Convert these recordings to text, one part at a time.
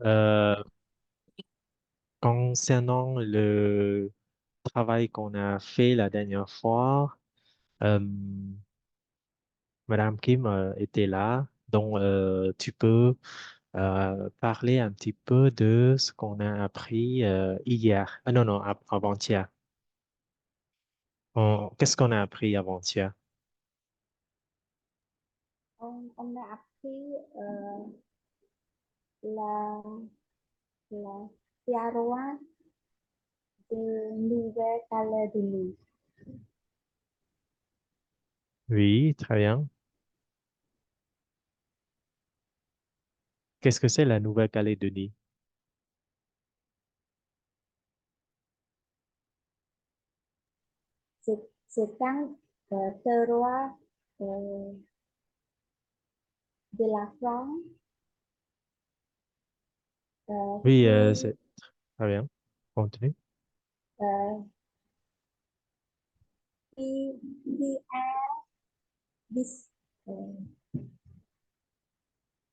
Euh, Concernant le travail qu'on a fait la dernière fois, euh, Madame Kim était là, donc tu peux parler un petit peu de ce qu'on a appris hier. Ah, non, non, avant-hier. Qu'est-ce qu'on a appris avant-hier? On a appris la, la terroir de Nouvelle-Calédonie. Oui, très bien. Qu'est-ce que c'est la Nouvelle-Calédonie? C'est un terroir euh, de la France Oui, qui, c'est très bien. Continue. euh, qui a 10, euh,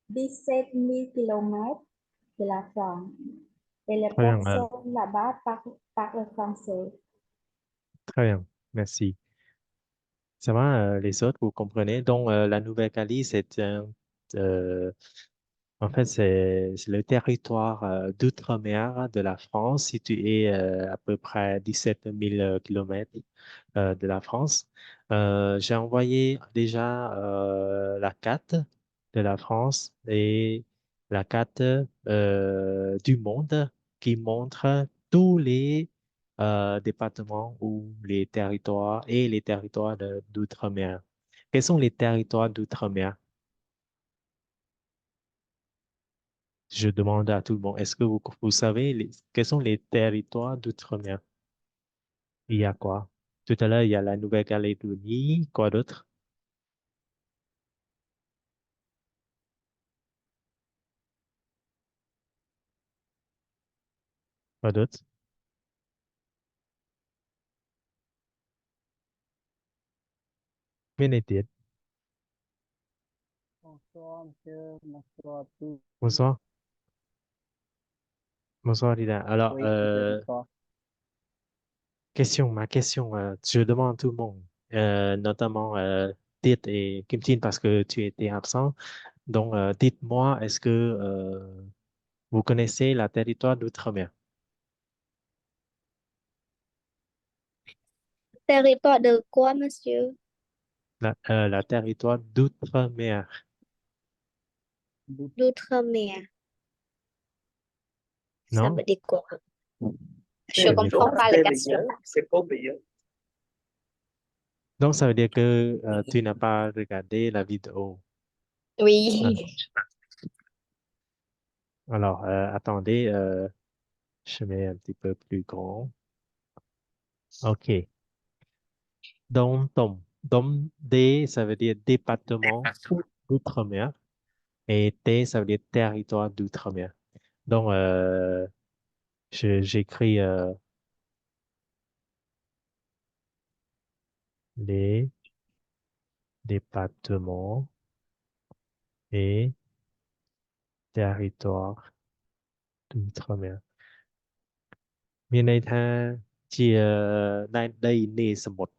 17 000 kilomètres de la France. Et les Très bien, personnes là-bas parlent le français. très bien. Merci. Ça va, les autres, vous comprenez? Donc, la Nouvelle-Calédonie, euh, en fait, c'est le territoire d'outre-mer de la France, situé à peu près 17 000 kilomètres de la France. J'ai envoyé déjà la carte de la France et la carte du monde qui montre tous les départements ou les territoires et les territoires d'outre-mer. Quels sont les territoires d'outre-mer? Je demande à tout le monde, est-ce que vous savez quels sont les territoires d'outre-mer? Il y a quoi? Tout à l'heure, il y a la Nouvelle-Calédonie. Quoi d'autre? Quoi d'autre? Bénédicte. Bonsoir, monsieur. Bonsoir à tous. Bonsoir. Bonsoir, Lina. Alors, Oui, bonsoir. ma question, je demande à tout le monde, notamment Tite et Kim Chin parce que tu étais absent. Donc, dites-moi, est-ce que vous connaissez la territoire d'outre-mer? Territoire de quoi, monsieur? La territoire d'outre-mer, D'outre-mer. Ça non? veut dire quoi? Je Ça veut dire comprends quoi? pas la question. Donc, ça veut dire que tu n'as pas regardé la vidéo. Oui. Alors, alors, attendez, je mets un petit peu plus grand. OK. D, ça veut dire département d'outre-mer. Et T, ça veut dire territoire d'outre-mer. Donc, j'écris les départements et territoires d'outre-mer. មានន័យថាជាដែនដីនេសមុទ្រ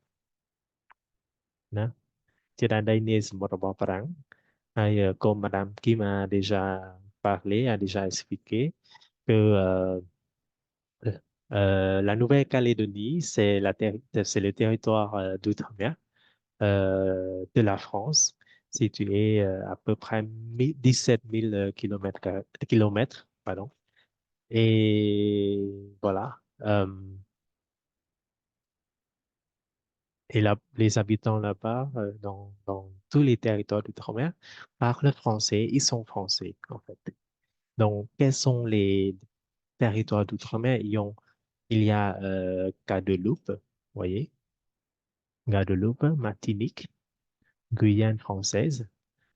ណាជាដែនដីនេសមុទ្ររបស់បារាំងហើយcomme Madame Kim a déjà parlé, a déjà expliqué que la Nouvelle-Calédonie, c'est le territoire d'outre-mer de la France, situé à peu près 17 000 kilomètres, pardon. Et voilà. Et là, les habitants là-bas, dans tous les territoires d'outre-mer, parlent français. Ils sont français, en fait. Donc, quels sont les territoires d'outre-mer? Il y a Guadeloupe, vous voyez, Guadeloupe, Martinique, Guyane française,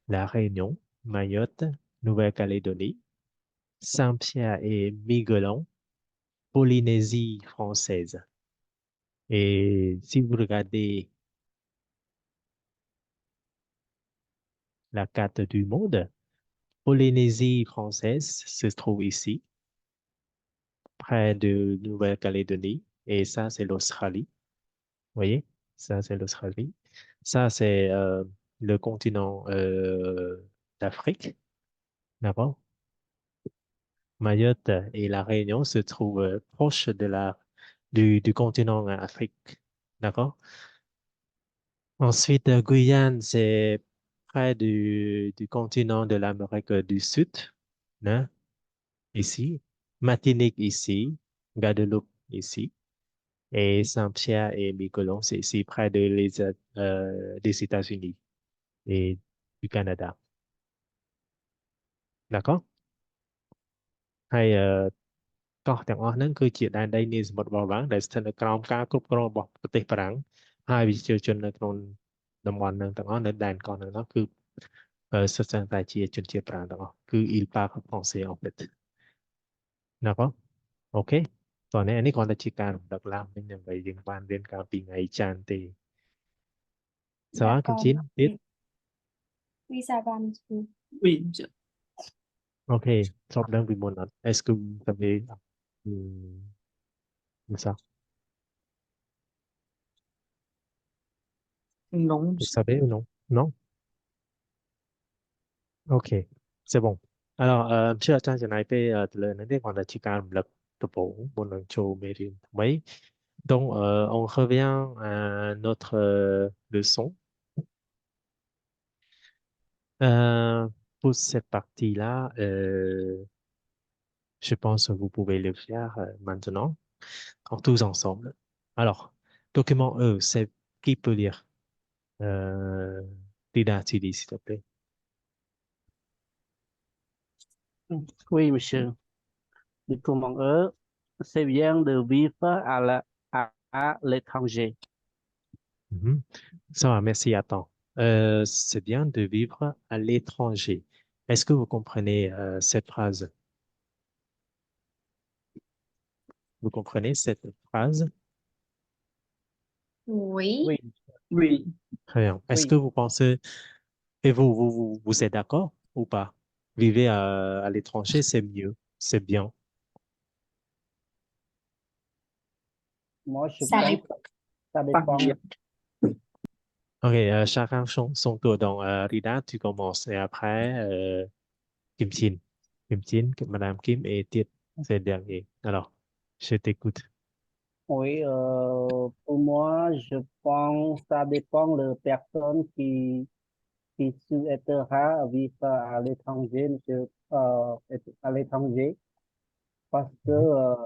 La Réunion, Mayotte, Nouvelle-Calédonie, Saint-Pierre et Miquelon, Polynésie française. Et si vous regardez la carte du monde, Polynésie française se trouve ici, près de Nouvelle-Calédonie, et ça, c'est l'Australie. Vous voyez? Ça, c'est l'Australie. Ça, c'est le continent d'Afrique. D'accord? Mayotte et La Réunion se trouvent proches du continent Afrique. D'accord? Ensuite, Guyane, c'est près du continent de l'Amérique du Sud, hein, ici. Martinique, ici. Guadeloupe, ici. Et Saint-Pierre et Miquelon, c'est ici, près des États-Unis et du Canada. D'accord? ហើយកោះទាំងអស់ហ្នឹងគឺជាដែនដីនាសមុទ្របរបាំងដែលស្ថិតនៅក្រោមការគ្រប់គ្រងរបស់ប្រទេសបារាំងហើយប្រជាជននៅក្នុងតំបន់ហ្នឹងទាំងអស់នៅដែនកោះហ្នឹងគឺសុទ្ធសឹងតែជាជនជាតិបារាំងទាំងអស់គឺ Île Parc Français en fait d'accord OK តោះនេះគ្រាន់តែជាការរំលឹកឡើងវិញដើម្បីយើងបានរៀនកាលពីថ្ងៃច័ន្ទទេ ça va Kim D'accord. Chin biết Oui, ça va, monsieur. Oui, monsieur. OK ស្របដឹងពីមុនអត់ est-ce que vous savez ça Non, vous savez ou non non OK, c'est bon. Alors, monsieur Achan, je n'ai pas de l'année qu'on a chican le topo, bon, un show mérin. Oui. Donc, on revient à notre leçon. Euh, pour cette partie-là, je pense que vous pouvez le faire maintenant, tous ensemble. Alors, document E, c'est qui peut lire? Euh, Dida, tu dis, s'il te plaît. oui, monsieur. Le commandeur, c'est bien de vivre à l'étranger. Mhm. Ça va, merci. Attends. C'est bien de vivre à l'étranger. Est-ce que vous comprenez cette phrase? Vous comprenez cette phrase? Oui. Oui, oui, Très bien. Est-ce que oui. vous pensez, et vous êtes d'accord ou pas? Vivre à l'étranger, c'est mieux, c'est bien. Moi, je Ça pense dépend. que ça dépend. OK, chacun son tour. Donc, Rida, tu commences. Et après, Kim Chin. Kim Chin, Madame Kim et Tiet, c'est le dernier. Alors, je t'écoute. Oui, pour moi, je pense que ça dépend de personne qui souhaitera vivre à l'étranger, monsieur, à l'étranger, parce que Mhm.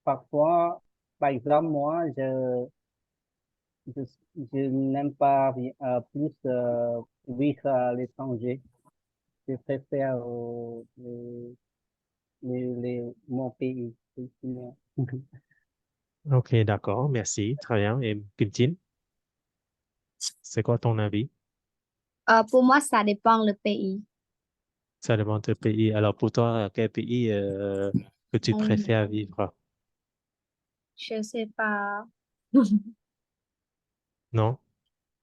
parfois, par exemple, moi, je, je n'aime pas plus vivre à l'étranger. Je préfère mon pays. OK, d'accord, merci. Très bien. Et Kim Chin, c'est quoi ton avis? Pour moi, ça dépend le pays. Ça dépend de ton pays. Alors, pour toi, quel pays que tu Hum, préfères vivre? je sais pas. Non?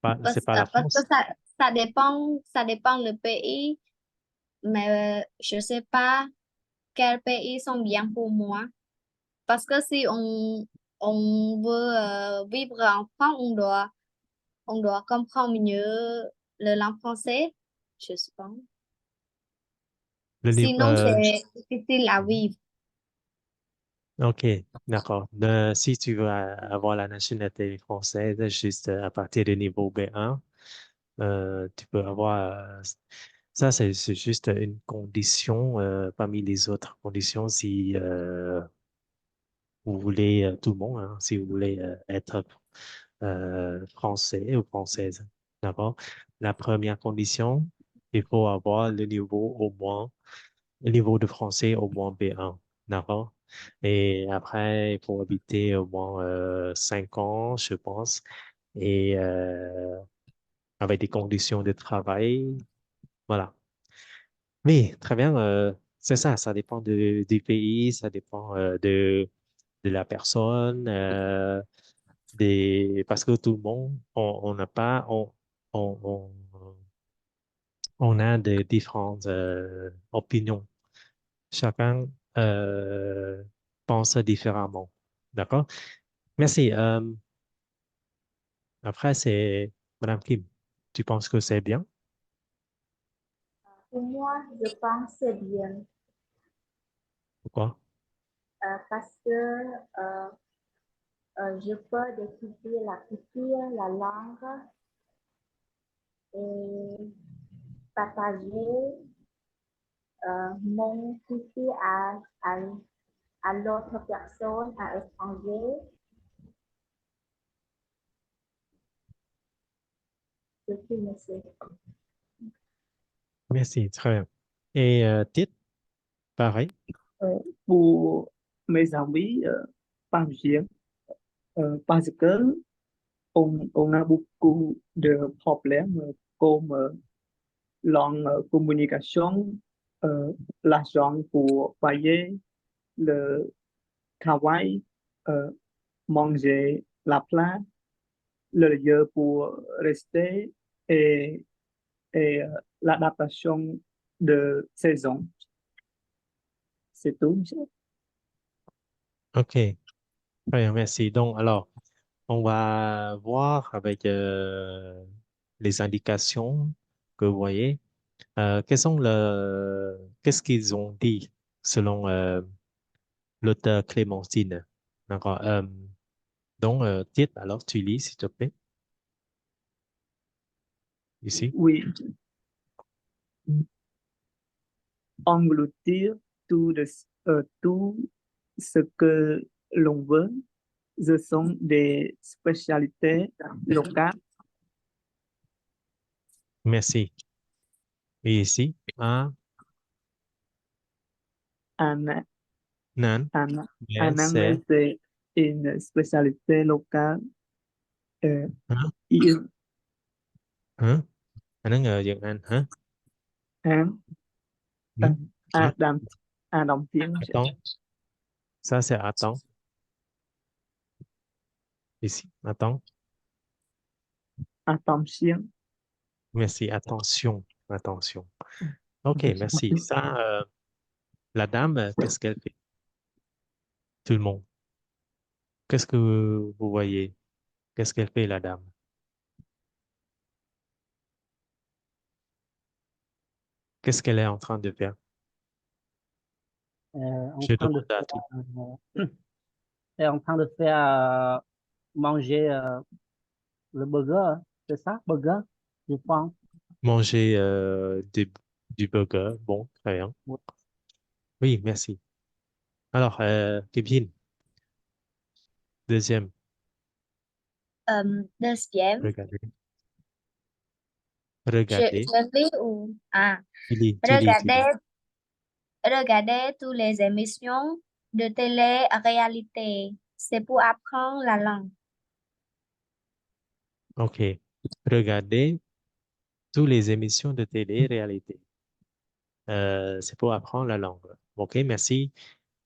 Pas, c'est pas la Parce que France? ça dépend le pays, mais je sais pas quels pays sont bien pour moi. Parce que si on veut vivre en France, on doit comprendre mieux le langue français, je pense. Le niveau, Sinon, c'est difficile à vivre. OK, d'accord. Si tu veux avoir la nationalité française, juste à partir du niveau B1, tu peux avoir... ça, c'est juste une condition parmi les autres conditions si vous voulez, tout le monde, hein, si vous voulez être français ou française. D'accord? La première condition, il faut avoir le niveau de français au moins B1. D'accord? Et après, il faut habiter au moins 5 ans, je pense. Et avec des conditions de travail. Voilà. Oui, très bien. C'est ça, ça dépend du pays, ça dépend de la personne, parce que tout le monde, on n'a pas, on, on a de différentes opinions. Chacun pense différemment. D'accord? Merci. Après, c'est Madame Kim. Tu penses que c'est bien? Pour moi, je pense que c'est bien Pourquoi? parce que je peux découvrir la culture, la langue et partager mon culture à l'autre personne, à l'étranger, ce qui me fait. Merci, très bien. Et titre, pareil. Euh, pour mes amis parisiens, parce que on a beaucoup de problèmes comme la communication, l'argent pour payer, le travail, euh, manger la place, le lieu pour rester et, et l'adaptation de saison. C'est tout, monsieur. OK, très bien, merci. Donc, alors, on va voir avec les indications que vous voyez. Qu'est-ce qu'ils ont dit selon l'auteur Clémentine? D'accord. Donc, titre, alors tu lis, s'il te plaît, ici. Oui, engloutir tout ce que l'on veut. Ce sont des spécialités locales. Merci. Et ici, Un, nan, un, mais un c'est, anglais, c'est une spécialité locale. Euh, hein, il, hein, anh nói ngờ giận anh, hả? un, Ừ, un, hả? un đồng tiếng. Attends, ça c'est attends, ici, attends, Attention. merci, attention, attention. Ok, merci. Ça, la dame, qu'est-ce qu'elle fait? Tout le monde. Qu'est-ce que vous voyez? Qu'est-ce qu'elle fait, la dame? Qu'est-ce qu'elle est en train de faire? En Je train de demande à tout. faire, est en train de faire manger le burger, hein. C'est ça, burger, je pense. Manger du burger. Bon, très bien. Oui. Oui, merci. Alors, Kevin, deuxième, Deuxième, regardez. je, Regardez. je lis ou Tu lis, tu lis, tu lis. regardez, regardez toutes les émissions de télé-réalité. C'est pour apprendre la langue. Ok. Regardez toutes les émissions de télé-réalité. C'est pour apprendre la langue. Ok, merci.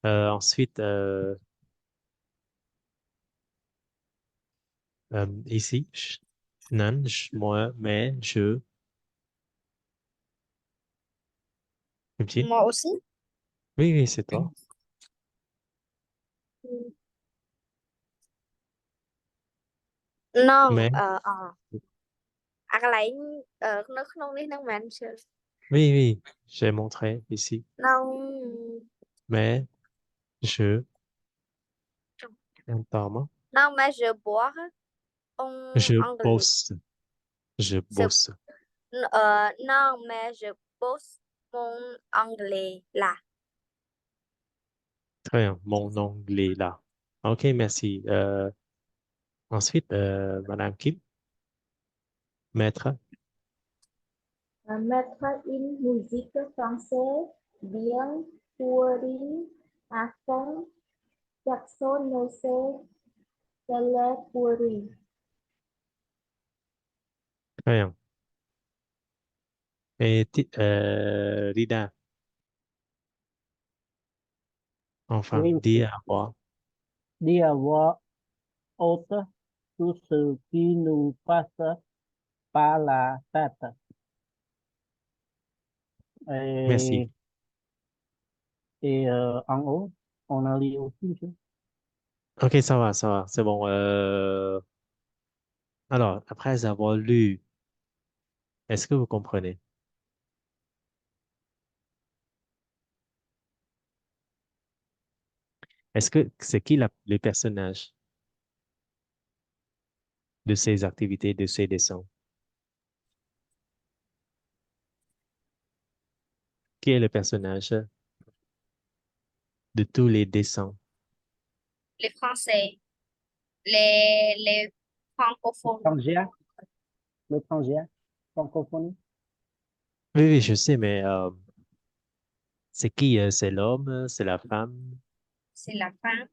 Ensuite, ici, nan, moi, mais, je, Kim. Moi aussi. Oui, oui, c'est toi. Non, Mais, cái lấy nó không đi năng mạnh oui, oui, j'ai montré ici. non Mais, je, entends-moi. non mais je bois on Je anglais bosse. Je je, bosse. non mais je bosse mon anglais là. Très bien. Mon anglais là. Ok, merci. Ensuite, Madame Kim, maître. Mettre une musique française bien pourrie à fond, personne ne sait qu'elle est pourrie. Très bien. Et Rida, enfin, Oui, dis à moi. dis à voix haute tout ce qui nous passe par la tête. Merci. Et en haut, on a lu aussi, Ok, ça va, c'est bon. Alors, après avoir lu, est-ce que vous comprenez? Est-ce que c'est qui le personnage de ces activités, de ces dessins? Qui est le personnage de tous les dessins? Les Français, les francophones. l'étrangère, francophonie. Oui, oui, je sais, mais c'est qui? C'est l'homme? C'est la femme? C'est la femme.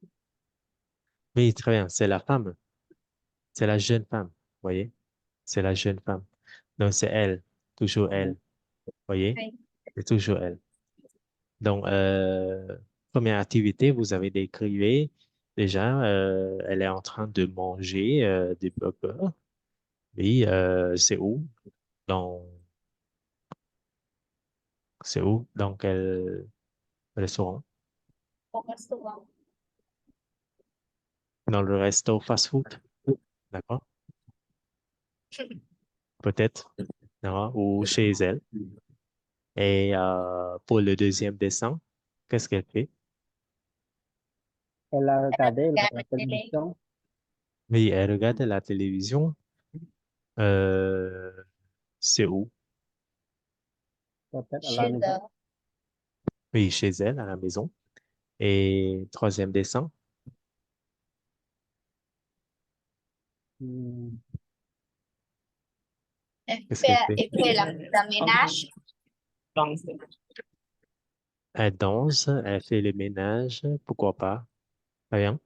Oui, très bien, c'est la femme. C'est la jeune femme, voyez? C'est la jeune femme. Donc, c'est elle, toujours elle, voyez? Oui. C'est toujours elle. Donc, première activité, vous avez décrivé déjà, elle est en train de manger des burgers. Oui, c'est où? Dans, c'est où? Dans quel restaurant? Au restaurant. Dans le resto fast-food, d'accord? Peut-être, d'accord? Ou chez elle. Et pour le deuxième dessin, qu'est-ce qu'elle fait? Elle a regardé Regarde la la télé. télévision, Oui, elle regarde la télévision. Euh, c'est où? peut-être à la Chez maison. eux. Oui, chez elle, à la maison. Et troisième dessin, Hmm, qu'est-ce qu'elle fait? Elle fait la ménage. Donc, Elle danse, elle fait le ménage, pourquoi pas? Rien.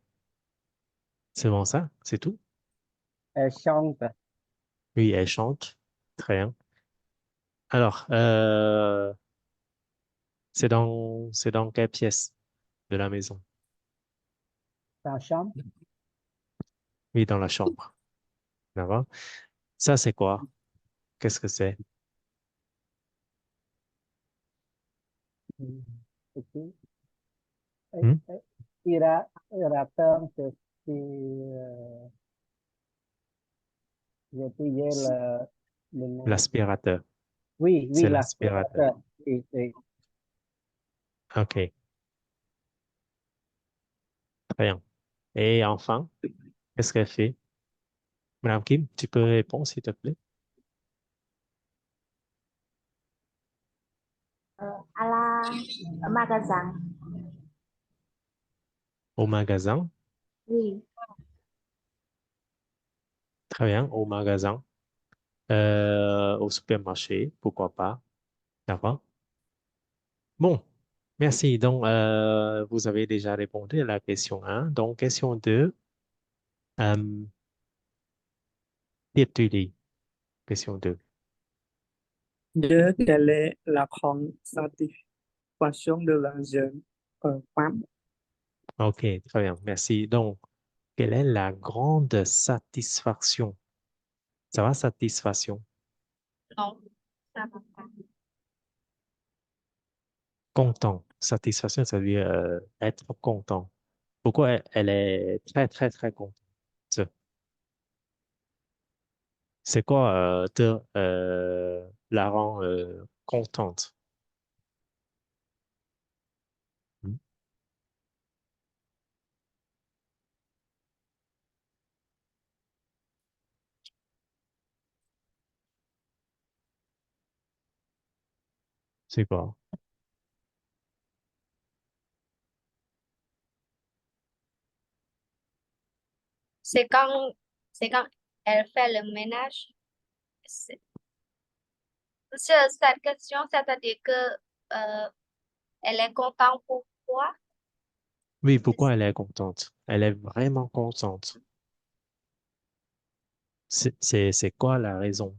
C'est bon ça? C'est tout? elle chante, Oui, elle chante. Très bien. Alors, c'est dans quelle pièce de la maison? elle chante. Oui, dans la chambre. D'accord? Ça, c'est quoi? Qu'est-ce que c'est? Hmm, ok. Hmm? Irateur, c'est, j'ai oublié le nom. L'aspirateur. Oui, C'est oui, l'aspirateur. l'aspirateur. Oui, oui. OK. Très bien. Et enfin, qu'est-ce qu'elle fait? Madame Kim, tu peux répondre, s'il te plaît? À la ở magasin. Au magasin. Oui. Très bien. Au magasin. Au supermarché, pourquoi pas. D'accord? Bon, merci. Donc, vous avez déjà répondu à la question 1. Donc, question 2. Euh, tiếp đi. Question 2. quelle est la grande satisfaction de la jeune femme? OK, très bien. Merci. Donc, quelle est la grande satisfaction? Ça va, satisfaction? Non, ça va pas. Content. Satisfaction, ça veut dire être content. Pourquoi elle est très, très, très contente? C'est quoi la rend contente? Hmm? C'est quoi? C'est quand, c'est quand elle fait le ménage. C'est- Sur cette question, c'est-à-dire que euh, elle est contente pour toi. Oui, pourquoi elle est contente? Elle est vraiment contente. C'est quoi la raison?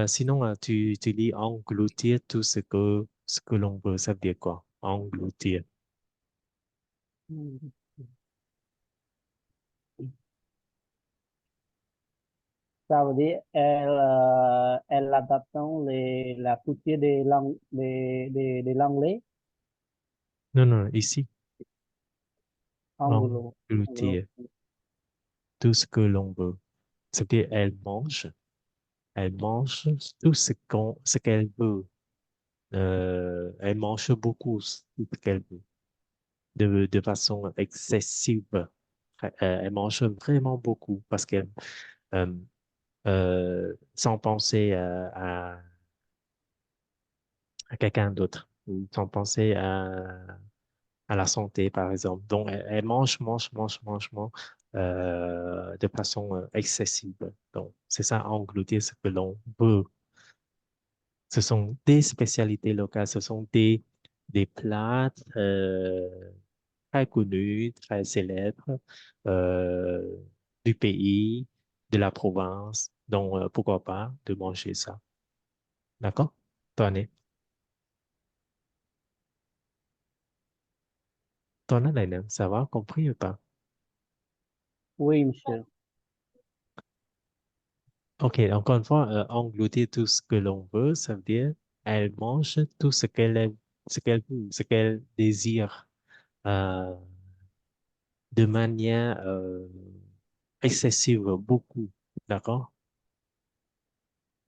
Sinon, tu lis engloutir tout ce que l'on veut. Ça veut dire quoi? Engloutir. Hmm, Ça veut dire elle adapte la couture de l'anglais Non, non, ici, anglo. Anglo. engloutir tout ce que l'on veut. C'est-à-dire, elle mange tout ce qu'elle veut. Elle mange beaucoup tout ce qu'elle veut, de façon excessive. Elle mange vraiment beaucoup parce qu'elle, euh, sans penser à quelqu'un d'autre, ou sans penser à la santé, par exemple. Donc, elle mange, de façon excessive. Donc, c'est ça, engloutir ce que l'on veut. Ce sont des spécialités locales, ce sont des plats très connus, très célèbres euh, du pays, de la province. Donc, pourquoi pas de manger ça. D'accord? Tony, Tony này nè, ça va, compris ou pas? Oui, monsieur. Ok, encore une fois, engloutir tout ce que l'on veut, ça veut dire elle mange tout ce qu'elle veut, ce qu'elle désire, euh, de manière excessive, beaucoup. D'accord?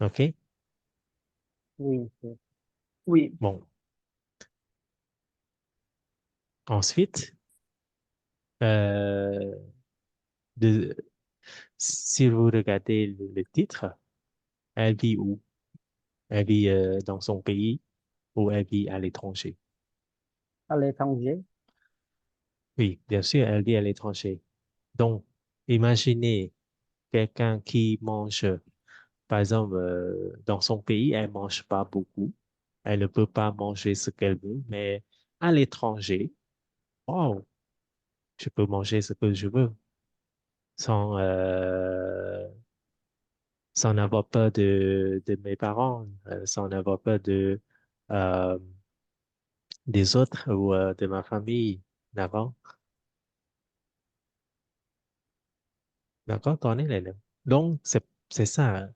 Ok? Oui, monsieur. Oui, Bon. Ensuite, euh, de, si vous regardez le titre, elle vit où? Elle vit dans son pays ou elle vit à l'étranger? À l'étranger. Oui, bien sûr, elle vit à l'étranger. Donc, imaginez quelqu'un qui mange, par exemple, dans son pays, elle mange pas beaucoup. Elle ne peut pas manger ce qu'elle veut, mais à l'étranger, wow, je peux manger ce que je veux sans, sans avoir peur de mes parents, sans avoir peur euh, des autres ou de ma famille. D'accord? D'accord, Tony, là. Donc, c'est ça,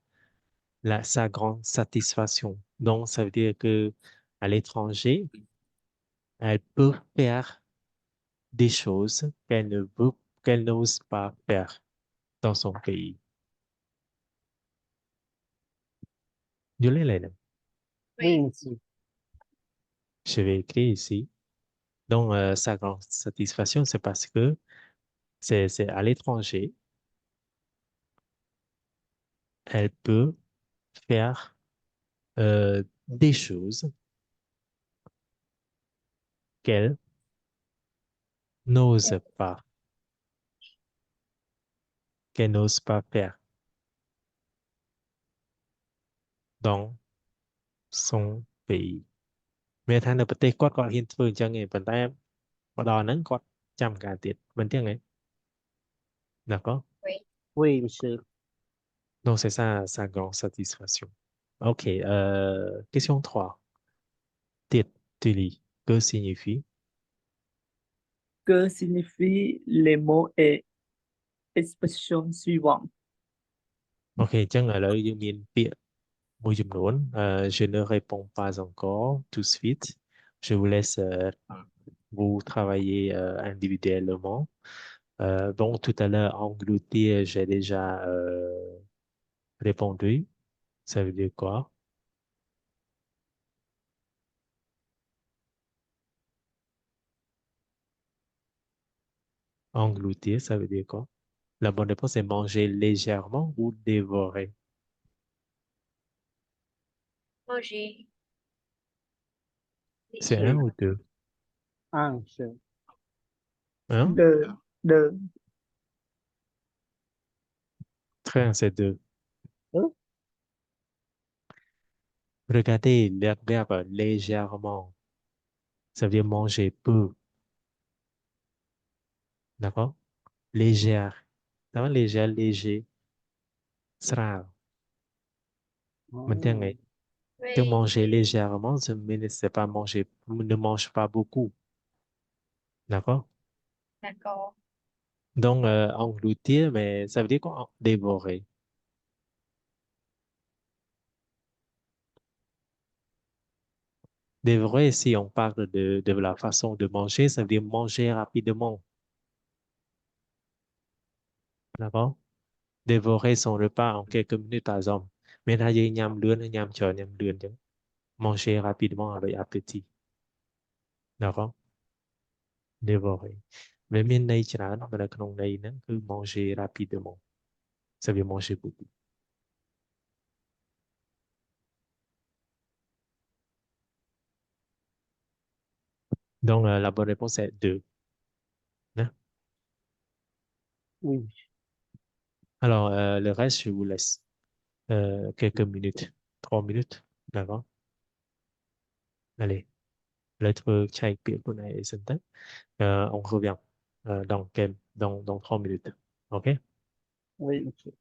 hein, sa grande satisfaction. Donc, ça veut dire que à l'étranger, elle peut faire des choses qu'elle n'ose pas faire dans son pays. Je l'ai là. Oui, Oui, monsieur. Je vais écrire ici. Donc, sa grande satisfaction, c'est parce que c'est à l'étranger, elle peut faire des choses qu'elle n'ose pas, qu'elle n'ose pas faire dans son pays. មានថានៅប្រទេសគាត់គាត់ហ៊ានធ្វើអញ្ចឹងឯងប៉ុន្តែមកដល់ហ្នឹងគាត់ចាំការទៀតមិនចឹងឯង d'accord oui. Oui, monsieur. donc c'est ça sa grande satisfaction ok question 3 titre tu lis que signifie que signifient les mots et expressions suivantes? ok អញ្ចឹងឥឡូវយើងមានពាក្យមួយចំនួនje ne réponds pas encore tout de suite je vous laisse vous travailler individuellement bon tout à l'heure engloutir j'ai déjà répondu ça veut dire quoi engloutir ça veut dire quoi la bonne réponse est manger légèrement ou dévorer Manger c'est un léger. ou deux Un, monsieur. hein De, très bien c'est deux Hein? regardez le verbe légèrement ça veut dire manger peu d'accord légère ça va légère léger ស្រាល mình tiếng Oh. Anh donc Oui, manger légèrement c'est pas manger ne mange pas beaucoup d'accord d'accord. donc engloutir mais ça veut dire quoi dévorer Dévorer, si on parle de la façon de manger, ça veut dire manger rapidement. D'accord? Dévorer son repas en quelques minutes, par exemple. Mais là, il y a nham lươn, nham chờ, nham lươn, chẳng. Manger rapidement avec appétit. D'accord? Dévorer. Mais មានន័យច្រើននៅក្នុងន័យហ្នឹងគឺ manger rapidement. Ça veut dire manger beaucoup. Donc, la bonne réponse est 2. Hein? Oui. Alors, le reste, je vous laisse quelques minutes. 3 minutes. D'accord? Allez, lettre Shakespeare của này xin tắt. On revient dans 3 minutes. OK? Oui, monsieur.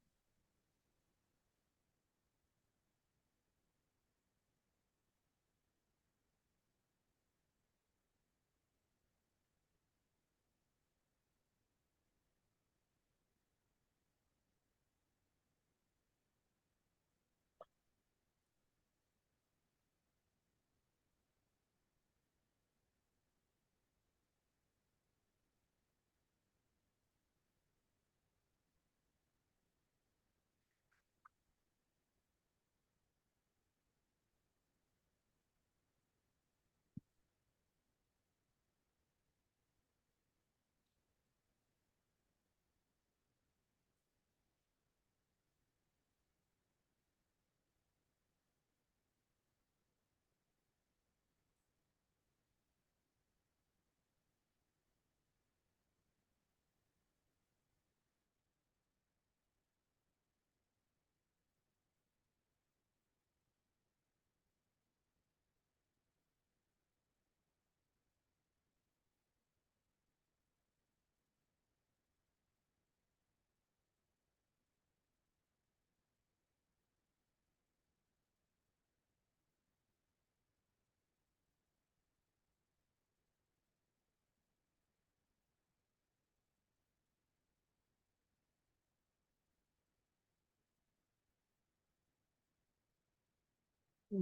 Ừ,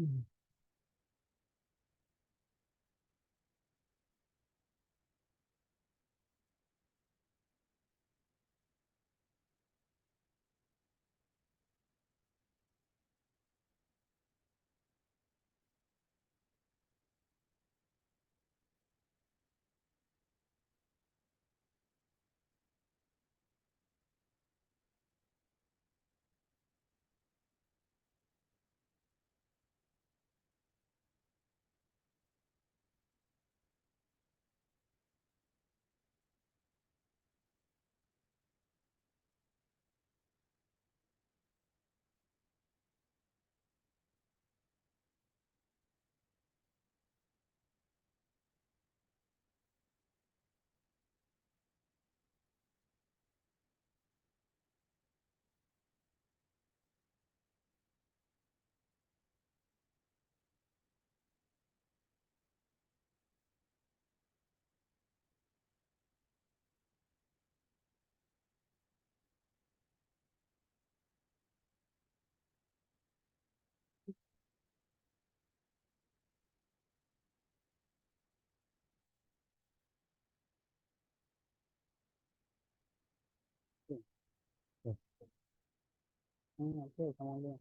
ok, cảm ơn luôn.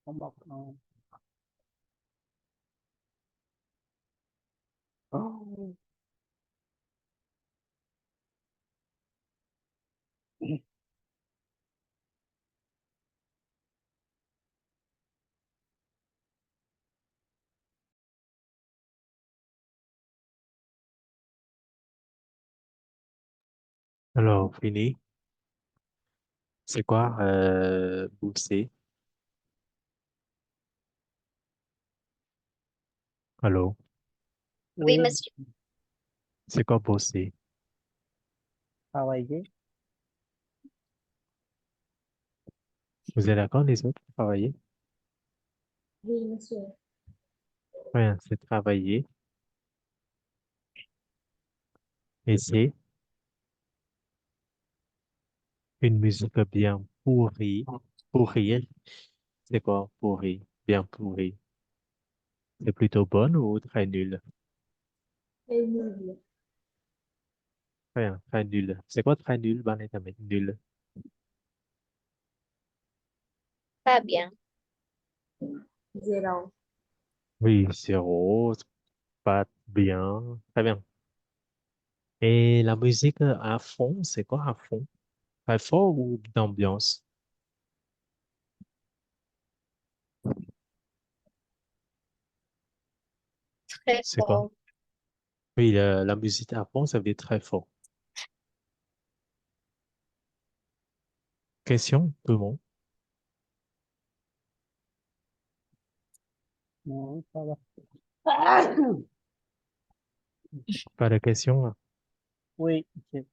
Không bọc. Oh. Alors, fini. C'est quoi bosser? Allô? Oui, Oui, monsieur. C'est quoi bosser? travailler. Vous êtes d'accord, les autres, travailler? Oui, monsieur. Oui, c'est travailler. Et c'est une musique bien pourrie. Pourrie, c'est quoi pourrie? Bien pourrie. C'est plutôt bonne ou très nulle? Très nul. Très bien, très nulle. C'est quoi très nul? Bạn ấy là nul. Pas bien. Zéro. Oui, zéro, c'est pas bien. Très bien. Et la musique à fond, c'est quoi à fond? Très fort ou d'ambiance? Très C'est quoi? fort. Oui, la musique à fond, ça veut dire très fort. Question, tout le monde? Non, ça va. Pas de question, hein? Oui, c'est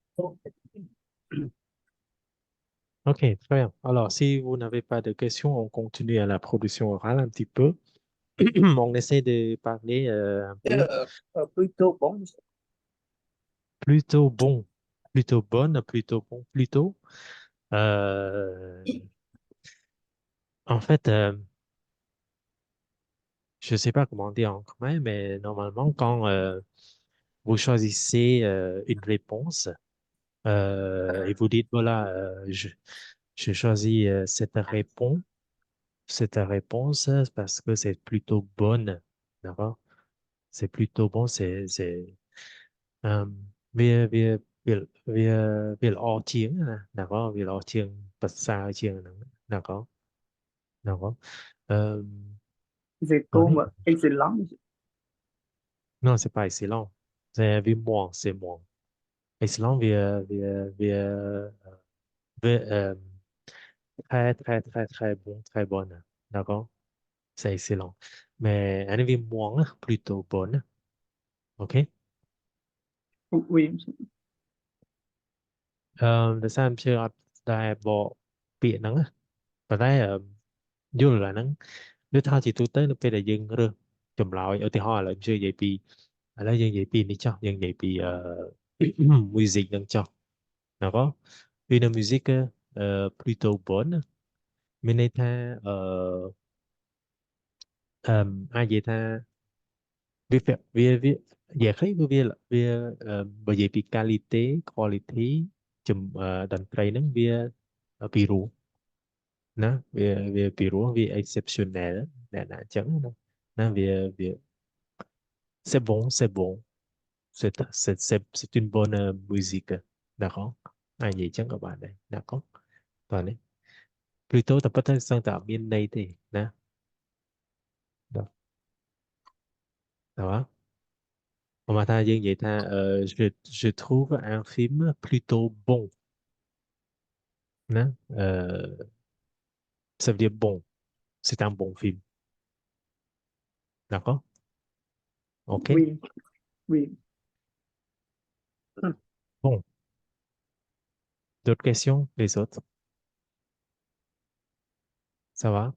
Ok, très bien. Alors, si vous n'avez pas de questions, on continue à la production orale un petit peu. On essaie de parler un peu Plutôt bon. plutôt bon, plutôt bonne, plutôt bon, plutôt. Euh, en fait, je ne sais pas comment dire en commun, mais normalement, quand vous choisissez une réponse et vous dites, voilà, je choisis cette réponse parce que c'est plutôt bonne, d'accord? C'est plutôt bon, euh, về về về về ở tiếng là có về ở tiếng bật xa tiếng là có là có euh, C'est nói comme excellent. non c'est pas excellent c'est về moins c'est moins excellent về về về về très très très très bon très bonne d'accord c'est excellent mais anh về moins plutôt bonne ok Oui, tại sao em chưa đại bộ bị nắng và thấy vô là nắng nếu tao chỉ tôi tới nó phải là dân rồi chùm lại ở thì họ là chưa vậy vì ở đây dân vậy vì đi cho dân vậy vì music đang cho nào có vì là music plutôt bonne mình đây tha ai vậy tha vì vì vậy khác vì là vì bởi vậy vì quality chùm đàn trai nắng vì vì ru nó vì ru vì exceptionnel là chẳng nó vì vì c'est bon. C'est une bonne musique. D'accord? À vậy chắc các bạn đây. D'accord? Toàn đấy. Plutôt tập bất sang tạo bên đây thì nè. Đó. Đó. Mà ta dương vậy ta je trouve un film plutôt bon. Nè. Ça veut dire bon. C'est un bon film. D'accord? OK? oui, oui. Bon. D'autres questions? Les autres? Ça va?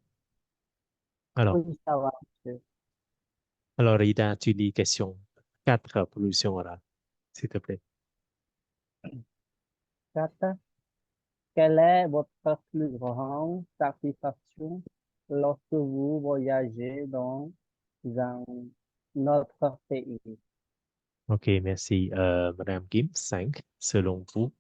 Alors, oui, ça va. monsieur. alors Rida, tu dis question 4 pollution orale, s'il te plaît. Tata, quelle est votre plus grande satisfaction lorsque vous voyagez dans un autre pays? OK, merci. Madame Kim, 5 selon vous.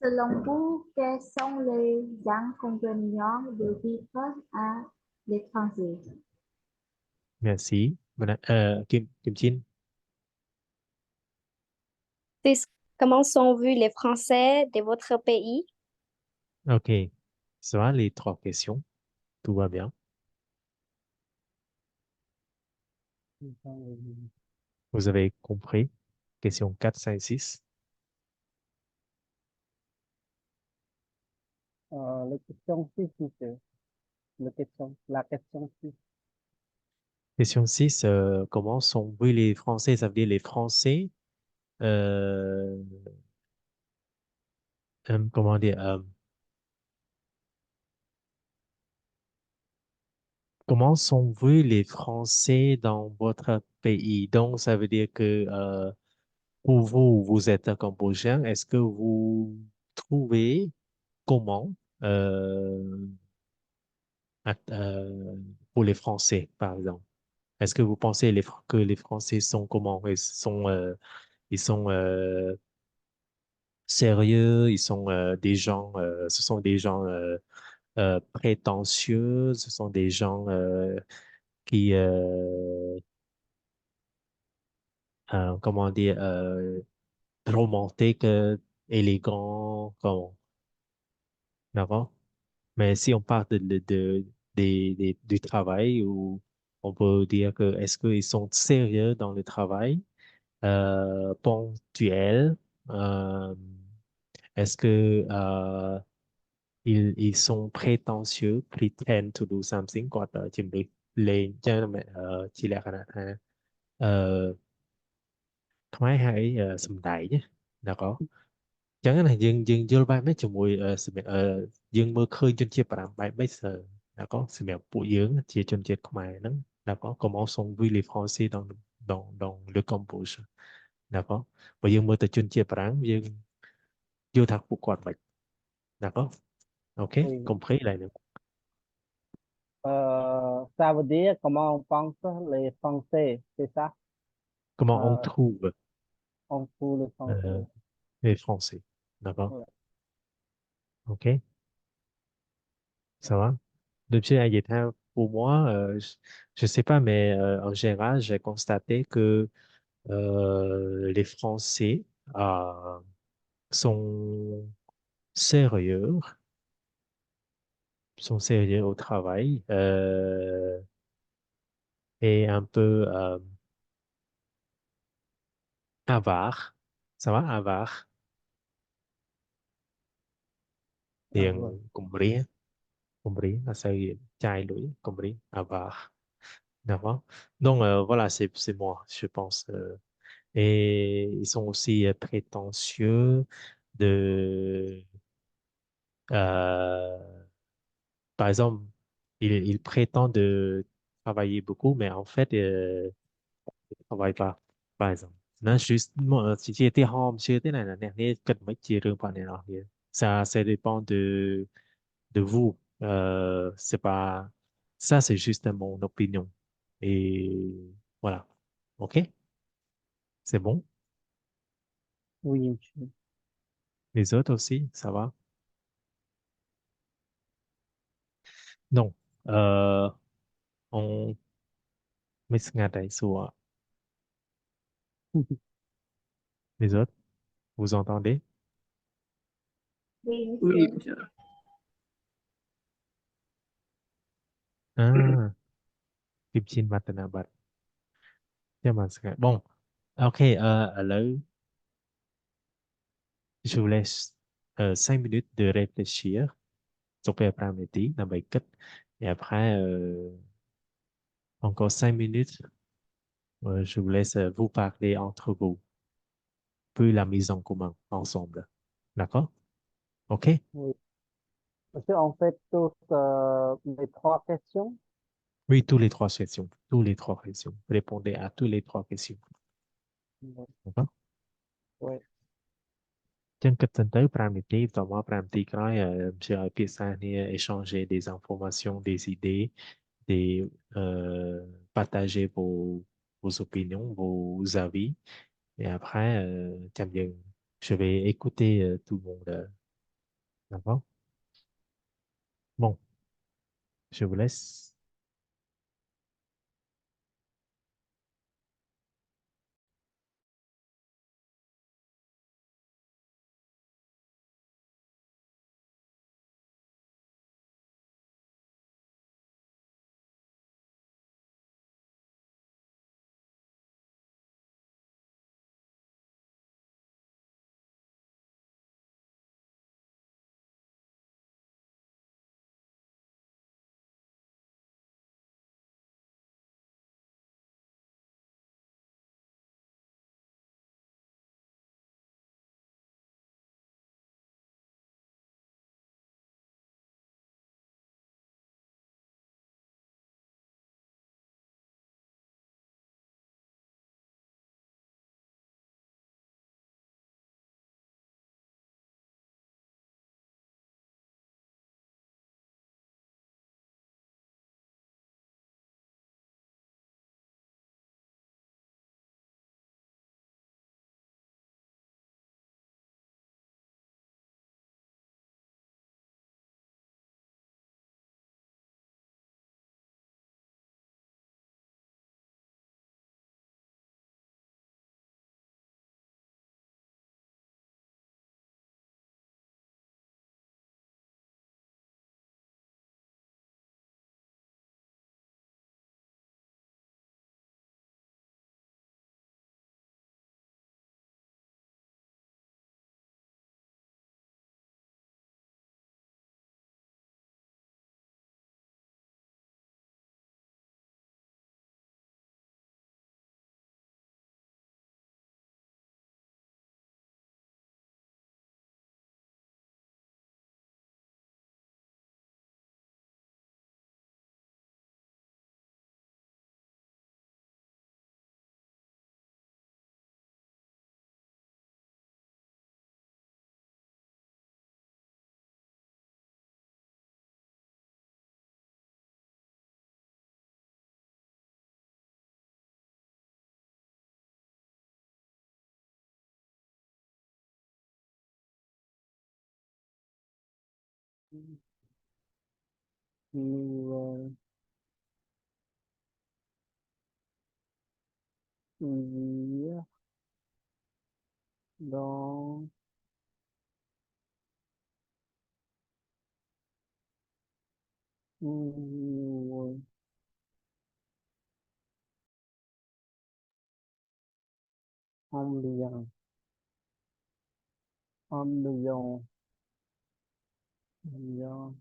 Selon vous, quels sont les inconvénients de vivre à l'étranger? Merci. Madame, Kim Chin. C'est- Comment sont vus les Français de votre pays? OK. Ça va, les 3 questions. Tout va bien. Vous avez compris? Question 4, 5, 6. La question 6, monsieur. La question 6. Question 6. Comment sont vus les Français? Ça veut dire les Français. euh, comment dire? Comment sont vus les Français dans votre pays? Donc, ça veut dire que pour vous, vous êtes cambodgien. Est-ce que vous trouvez comment euh, pour les Français, par exemple? Est-ce que vous pensez que les Français sont comment? Ils sont sérieux, ils sont des gens, ce sont des gens prétentieux, ce sont des gens qui, comment dire, romantiques, élégants, comment? D'accord? Mais si on parle du travail, ou on peut dire que est-ce qu'ils sont sérieux dans le travail, ponctuels, euh, est-ce que ils sont prétentieux, pretend to do something គាត់ជំរុញលេងចឹងជាលក្ខណៈថាអឺខ្មែរហៅអីសំដែងណាd'accord ចឹងណាយើងយល់បែបនេះជាមួយសម្រាប់យើងមើលឃើញជនជាតិបារាំងបែបនេះd'accord សម្រាប់ពួកយើងជាជនជាតិខ្មែរហ្នឹង d'accord comment sont vus les Français dans le Cambodge d'accord បើយើងមើលទៅជនជាតិបារាំងយើងយល់ថាពួកគាត់មិន d'accord ok Oui. compris lại được Ça veut dire comment on pense les Français, c'est ça? comment on Euh, trouve on trouve les euh, Français. les Français d'accord Ouais. ok ça va depuis à Vietnam pour moi je sais pas mais en général j'ai constaté que les Français sont sérieux, sont sérieux au travail et un peu avares. Ça va, avare. Ah, Et ouais. compris, là, c'est chai lui, compris, avare. D'accord? Donc, voilà, c'est moi, je pense. Et ils sont aussi prétentieux de, euh, par exemple, ils prétendent de travailler beaucoup, mais en fait, ils travaillent pas, par exemple. Nó juste, chỉ thì hòm chưa thế này là nè, nên cần mấy chia rương vào này nọ kia. Ça dépend de vous. C'est pas, ça c'est juste mon opinion. Et voilà. OK? C'est bon? Oui, monsieur. Les autres aussi, ça va? Donc, on met ce ngặt sur les autres. Vous entendez? Oui, Oui, monsieur. monsieur. Ah, Kim Chin Watanabe. Bon, OK, là, je vous laisse 5 minutes de réfléchir sur le après-midi dans ma quête. Et après, encore 5 minutes, je vous laisse vous parler entre vous, puis la mise en commun ensemble. D'accord? OK? Oui. Monsieur, on fait tous les trois questions. Oui, tous les trois questions. Tous les trois questions. Répondez à tous les trois questions. Oui. D'accord? Oui. ចឹងគិតសិនទៅ5នាទីបន្ទាប់មក5នាទីក្រោយជឿឲ្យភាសាគ្នា échanger des informations des idées des partager vos opinions vos avis et aprèsចាំយើង je vais écouter tout le monde d'accord bon je vous laisse Nous, lire dans nous, ambiance, ambiance, ambiance,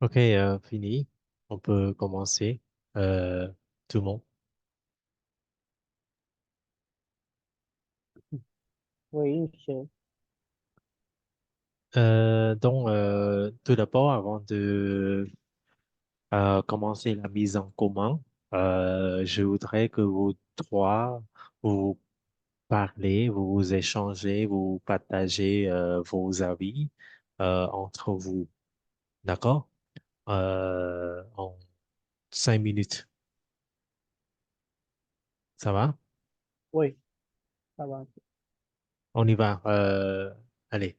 Ok, fini. On peut commencer. Euh, Tout le monde. oui, monsieur. Tout d'abord, avant de commencer la mise en commun, je voudrais que vous trois, vous parlez, vous échangez, vous partagez vos avis entre vous. D'accord? En 5 minutes. Ça va? Oui, ça va. On y va. Allez.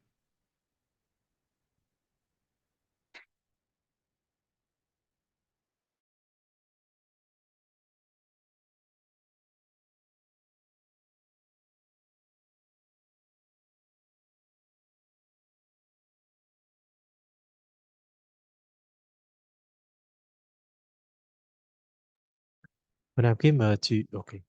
Madame Kim, ok.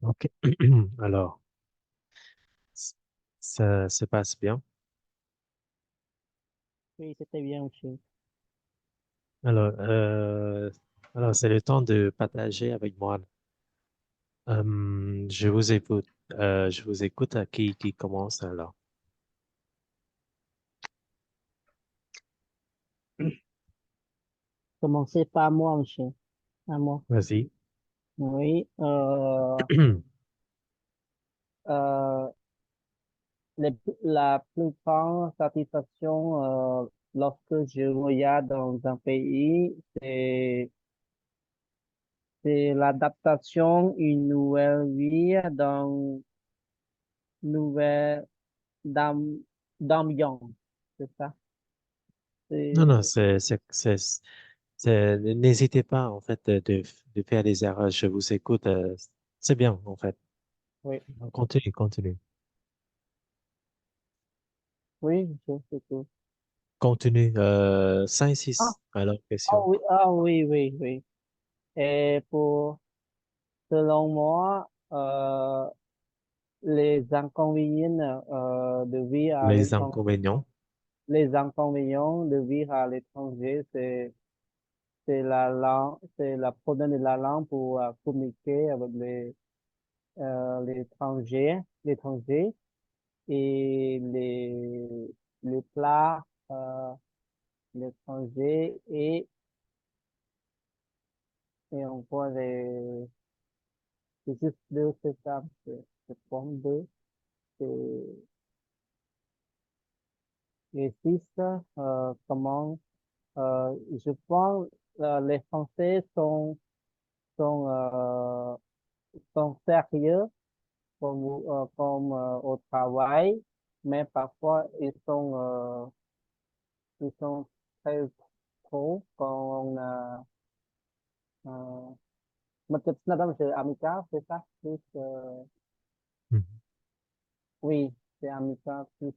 Ok. Alors, c- ça se passe bien. Oui, c'était bien, monsieur. Alors, alors c'est le temps de partager avec moi. Je vous écoute. Je vous écoute. À qui commence alors? Commencez par moi, monsieur. À moi. Vas-y. Oui, euh, la plus grande satisfaction lorsque je voyage dans un pays, c'est l'adaptation, une nouvelle vie dans une nouvelle d'am- d'ambiance. C'est ça. Non, non, C'est, n'hésitez pas en fait de faire des erreurs. Je vous écoute. C'est bien en fait. oui, Continue, continue. oui, monsieur, c'est tout. Continue. 5, Ah, 6. Alors, question. oui, oui, oui. Et selon moi, les inconvénients de vivre à Les l'étranger, inconvénients. les inconvénients de vivre à l'étranger, c'est la langue, c'est la problème de la langue pour communiquer avec l'étranger et les plats l'étranger et encore c'est juste deux, c'est ça, c'est comme deux, c'est, et six, comment, je pense, les Français sont, sont sérieux comme au travail, mais parfois ils sont très trop quand on a, madame, c'est amical, c'est ça, plus, Mhm. oui, c'est amical, plus,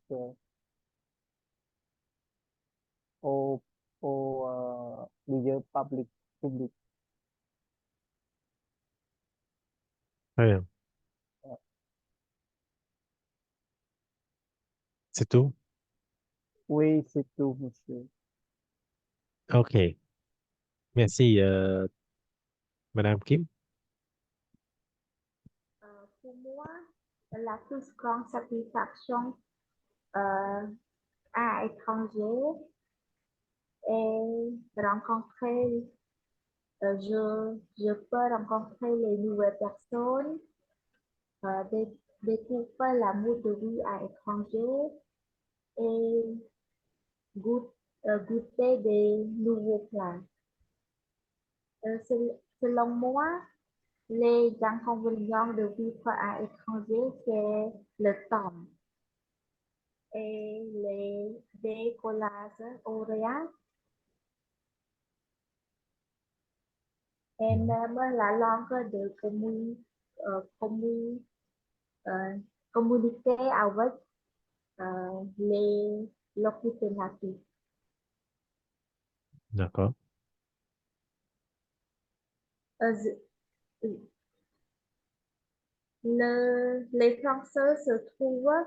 au, milieu public. Très bien. C'est tout? Oui, c'est tout, monsieur. OK. Merci, Madame Kim. Pour moi, la plus grande satisfaction euh, à l'étranger est rencontrer, je peux rencontrer les nouvelles personnes, découvrir l'amour de vie à l'étranger et goûter des nouveaux plats. Selon moi, les inconvénients de vivre à l'étranger, c'est le temps et les décollages horaires et Mhm. même la langue de euh, communiquer avec les locuteurs natifs. D'accord. Euh, les Français se trouvent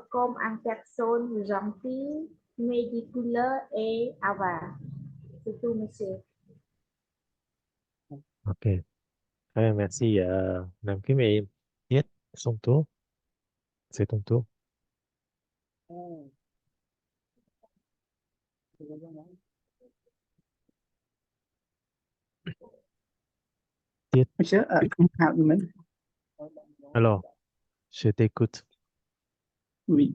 comme une personne gentille, méticuleuse et avare. C'est tout, monsieur. OK. Très bien, merci, Madame Kim. Et Yết, son tour. C'est ton tour. Ừ. Yết. Monsieur, Hartman, Alors, je t'écoute. oui.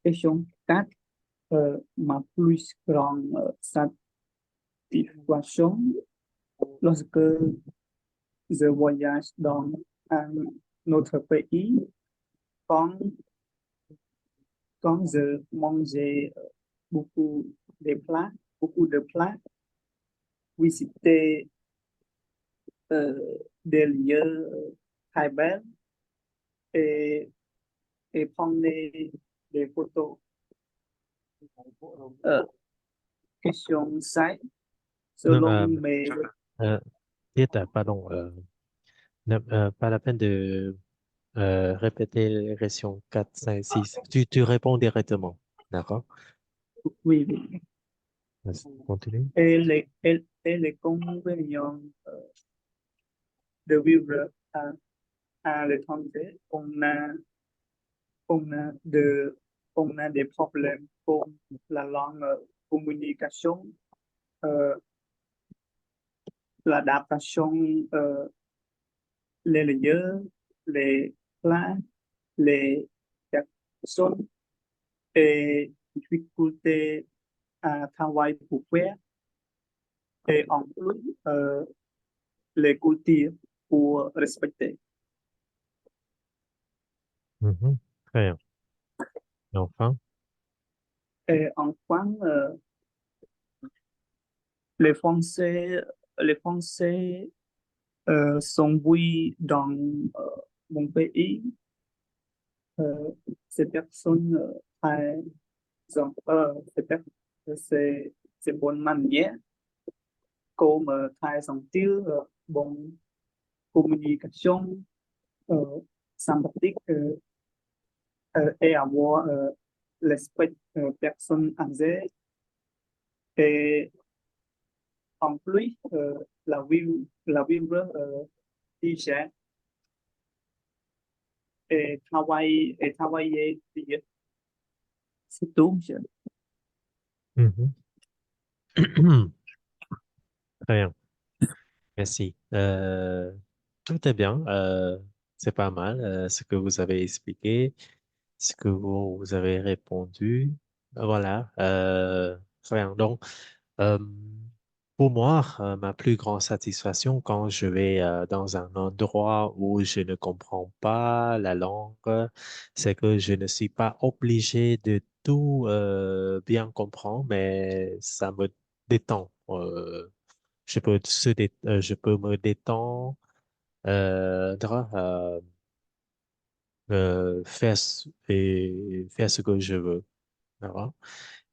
Question 4. Ma plus grande satisfaction lorsque je voyage dans un autre pays, quand, quand je mangeais beaucoup beaucoup de plats, visiter des lieux très belles et, et prendre des photos. Euh, Question 5. Non, Selon mes... Yết, pardon. Pas la peine de répéter les questions 4, 5, 6. Tu réponds directement. D'accord? Oui, oui. Vas-y, continue. Et les convénients de vivre à l'étranger, on a de, on a des problèmes pour la langue communication, euh, l'adaptation, euh, les lieux, les plans, les personnes et difficultés à travailler pour faire et en plus les cultures pour respecter. Mhm. Très bien. Et enfin, Et enfin, les Français, les Français sont oui dans mon pays. Euh, ces personnes très, ces per- ces bonnes manières, comme très gentil, bonne communication, euh, sympathique et avoir l'esprit personne âgée. Et en plus, la vivre digère et travailler bien. C'est tout, monsieur. mhm. Très bien. Merci. Tout est bien. C'est pas mal ce que vous avez expliqué, ce que vous avez répondu. Voilà. Très bien. Donc, euh, pour moi, ma plus grande satisfaction quand je vais dans un endroit où je ne comprends pas la langue, c'est que je ne suis pas obligé de tout bien comprendre, mais ça me détend. Je peux me détendre, et faire ce que je veux. D'accord?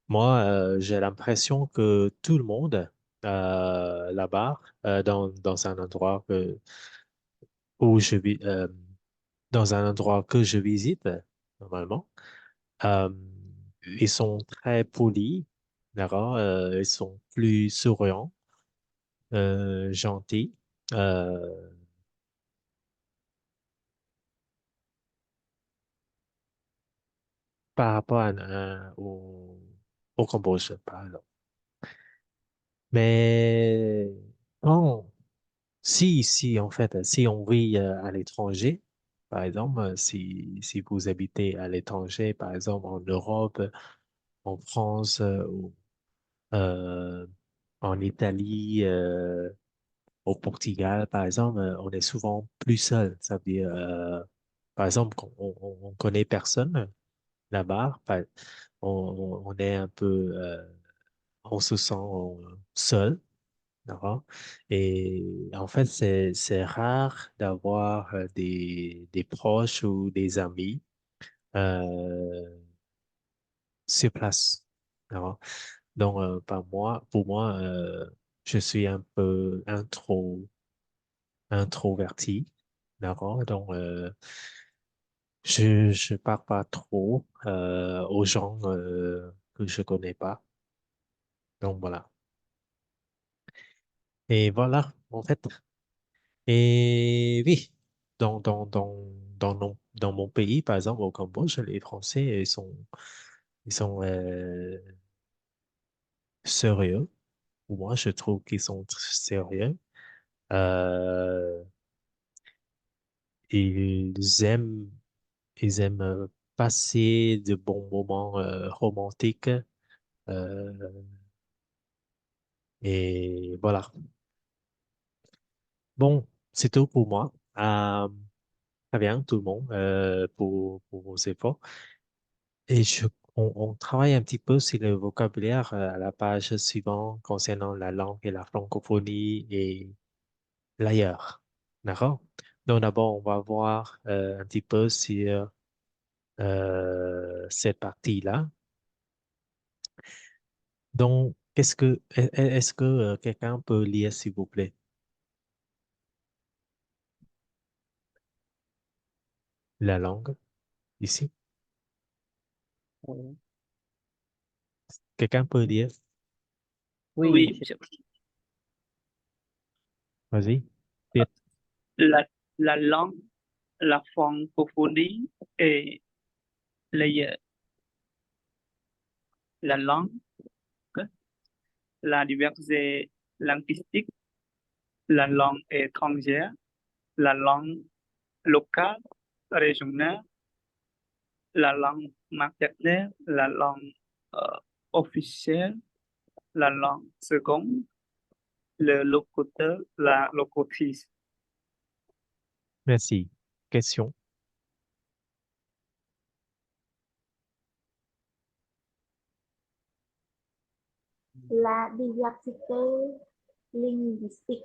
Moi, j'ai l'impression que tout le monde là-bas, dans un endroit où je vis, dans un endroit que je visite normalement, euh, ils sont très polis, d'accord? Ils sont plus souriants, gentils. euh, Par rapport au Cambodge, par exemple. Mais bon, si, en fait, si on vit à l'étranger, par exemple, si vous habitez à l'étranger, par exemple en Europe, en France, ou euh, en Italie, au Portugal, par exemple, on est souvent plus seul. Ça veut dire, par exemple, on connaît personne là-bas, on est un peu, on se sent seul, d'accord? Et en fait, c'est rare d'avoir des proches ou des amis euh, sur place, d'accord? Donc, pour moi, je suis un peu introverti, d'accord? Donc, je parle pas trop aux gens que je connais pas. Donc, voilà. Et voilà, en fait. Et oui, dans mon pays, par exemple, au Cambodge, les Français, ils sont sérieux. Moi, je trouve qu'ils sont sérieux. Euh, ils aiment, ils aiment passer de bons moments romantiques. Euh, et voilà. Bon, c'est tout pour moi. Très bien, tout le monde, pour vos efforts. Et on travaille un petit peu sur le vocabulaire à la page suivante concernant la langue et la francophonie et l'ailleurs. D'accord? Donc d'abord, on va voir un petit peu sur cette partie-là. Donc, est-ce que quelqu'un peut lire, s'il vous plaît? la langue ici. Oui, Quelqu'un peut dire, oui, Oui, monsieur. vas-y, Tiết. la, la langue, la francophonie et les, la langue, la diversité linguistique, la langue étrangère, la langue locale, régionale, la langue maternelle, la langue officielle, la langue seconde, le locuteur, la locutrice. Merci. Question. La diversité linguistique.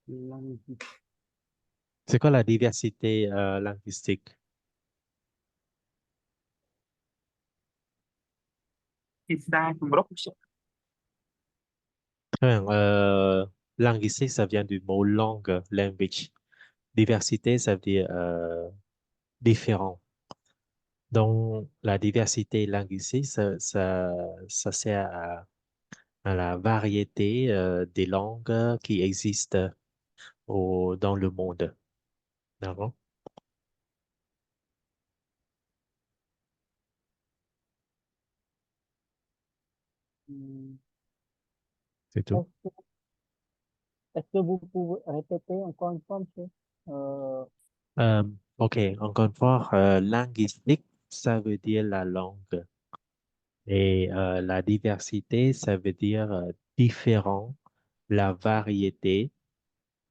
Linguistique. C'est quoi la diversité linguistique? Isa Kumrok, Très bien. Linguistique, ça vient du mot langue, language. Diversité, ça veut dire différent. Donc, la diversité linguistique, ça sert à la variété des langues qui existent dans le monde. D'accord? Hmm. C'est tout. Est-ce que, est-ce que vous pouvez répéter encore une fois, monsieur? Euh, Euh, OK, encore une fois, linguistique, ça veut dire la langue. Et la diversité, ça veut dire différent, la variété.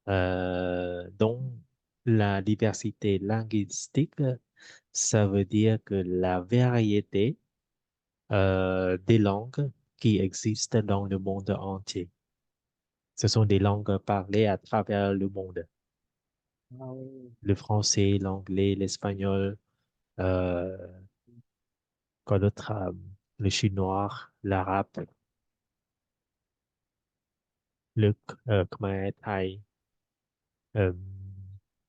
Donc, la diversité linguistique, ça veut dire que la variété des langues qui existent dans le monde entier. Ce sont des langues parlées à travers le monde. ah oui. Le français, l'anglais, l'espagnol, euh, quoi d'autre? Le chinois, l'arabe, le khmer, thaï, euh,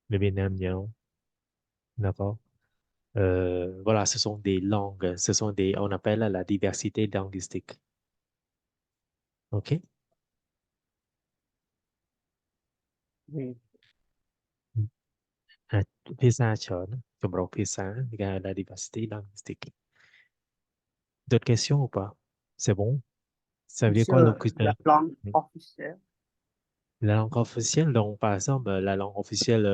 le vietnamien, d'accord? Voilà, ce sont des langues, on appelle la diversité linguistique. OK? Oui. À, phía xa trở, chủng rộng phía xa, la diversité linguistique. D'autres questions ou pas? C'est bon? Ça veut dire quoi Monsieur, la locuteur? langue officielle, La langue officielle, donc par exemple, la langue officielle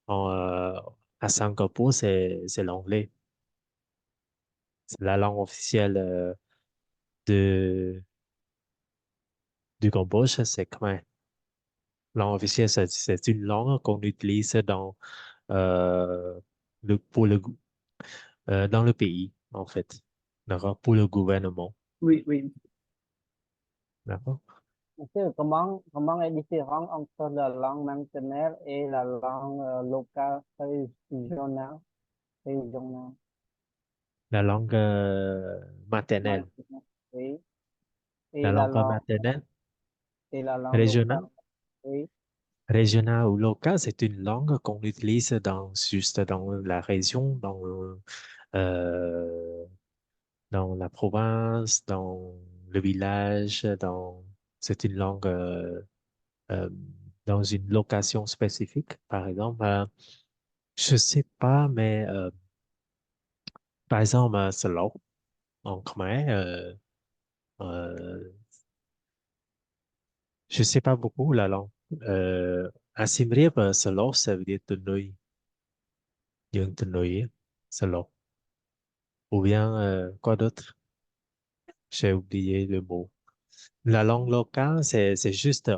en, euh, à Singapour, c'est l'anglais. C'est la langue officielle de, du Cambodge, c'est khmer. Langue officielle, c'est une langue qu'on utilise euh, pour dans le pays, en fait. D'accord? Pour le gouvernement. oui, oui. D'accord? Monsieur, comment est différent entre la langue maternelle et la langue locale régionale? Régionale. La langue maternelle. Maternelle, oui. La langue maternelle, Et la langue locale, régionale. oui. Régional ou local, c'est une langue qu'on utilise juste dans la région, euh, dans la province, dans le village, c'est une langue euh, dans une location spécifique, par exemple. Je sais pas, mais par exemple, Slo, en khmer, euh, je sais pas beaucoup la langue. À Siem Reap, Slo, ça veut dire tenue, những tenue, Slo. Ou bien, quoi d'autre? J'ai oublié le mot. La langue locale, c'est juste,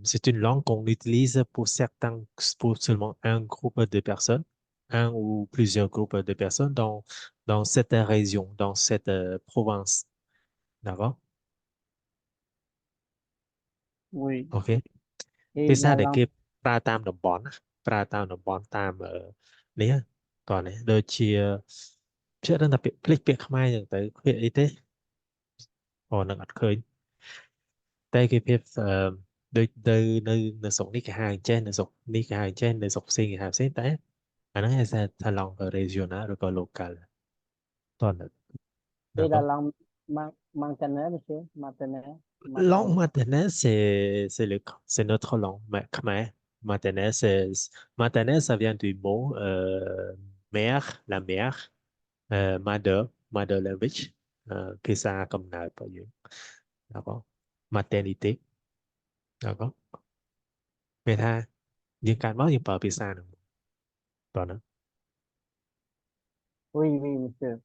c'est une langue qu'on utilise pour seulement un groupe de personnes, un ou plusieurs groupes de personnes dans cette région, dans cette province. D'accord? Oui. โอเค Et ភាសា la ដែល langue, គេប្រើតាមតំបន់ណាប្រើតាមតំបន់តាមនេះតោះនេះដូចជាជាក់ដឹងតែពាក្យភ្លេចពាក្យខ្មែរចឹងទៅពាក្យអីទេអូនឹងអត់ឃើញតែគេភាព nơi thuộc ní cái hàng trên nơi thuộc ní cái hàng trên nơi thuộc sinh cái hàng xếp đấy anh nói là ta lòng ở regional rồi có local toàn là Đây được là không langue manganais, monsieur, manganais, langue manganais. maternelle c'est notre langue mais khmer maternelle c'est maternelle ça vient du mot mère la mère mother language cái ça comme là bao nhiêu d'accord maternité d'accord người ta những cái nói những bờ phía xa nữa toàn đó Oui, oui, monsieur.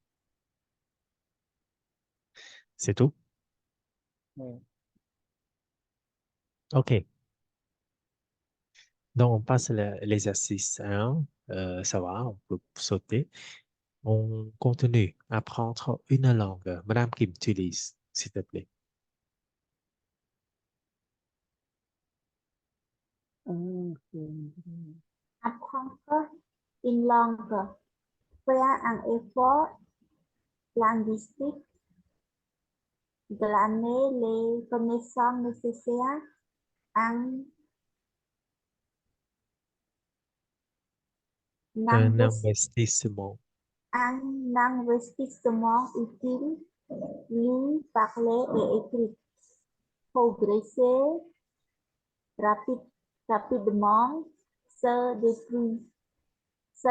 c'est tout Oui. ok donc on passe l'exercice 1 ça va on peut sauter on continue apprendre une langue Madame Kim tu lis s'il te plaît Apprendre une langue. Faire un effort linguistique. Glaner les connaissances nécessaires. Un, un investi- investissement un investissement utile. Lire, parler et écrire. Progresser rapidement. Se débrouiller. Se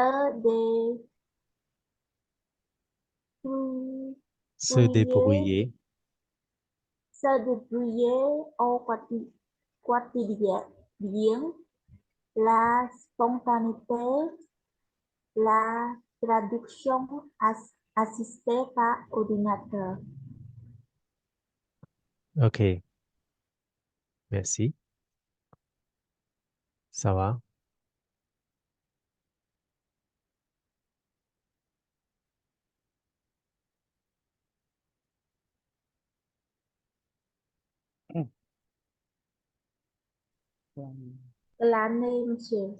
se débrouiller. débrouiller Se débrouiller au quotidien. La spontanéité, la traduction assistée par ordinateur. ok merci ça va L'année, monsieur.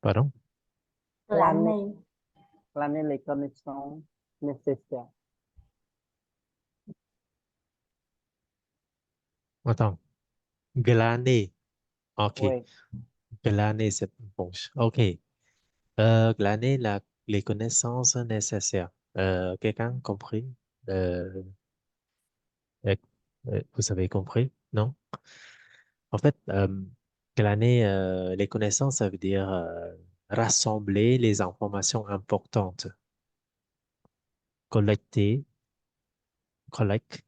pardon Glaner, L'année. glaner les connaissances nécessaires. attends glaner ok Oui, glaner c'est bon ok glaner les connaissances nécessaires quelqu'un compris Euh, Euh, vous avez compris, non? En fait, glaner les connaissances, ça veut dire rassembler les informations importantes, collecter, collecte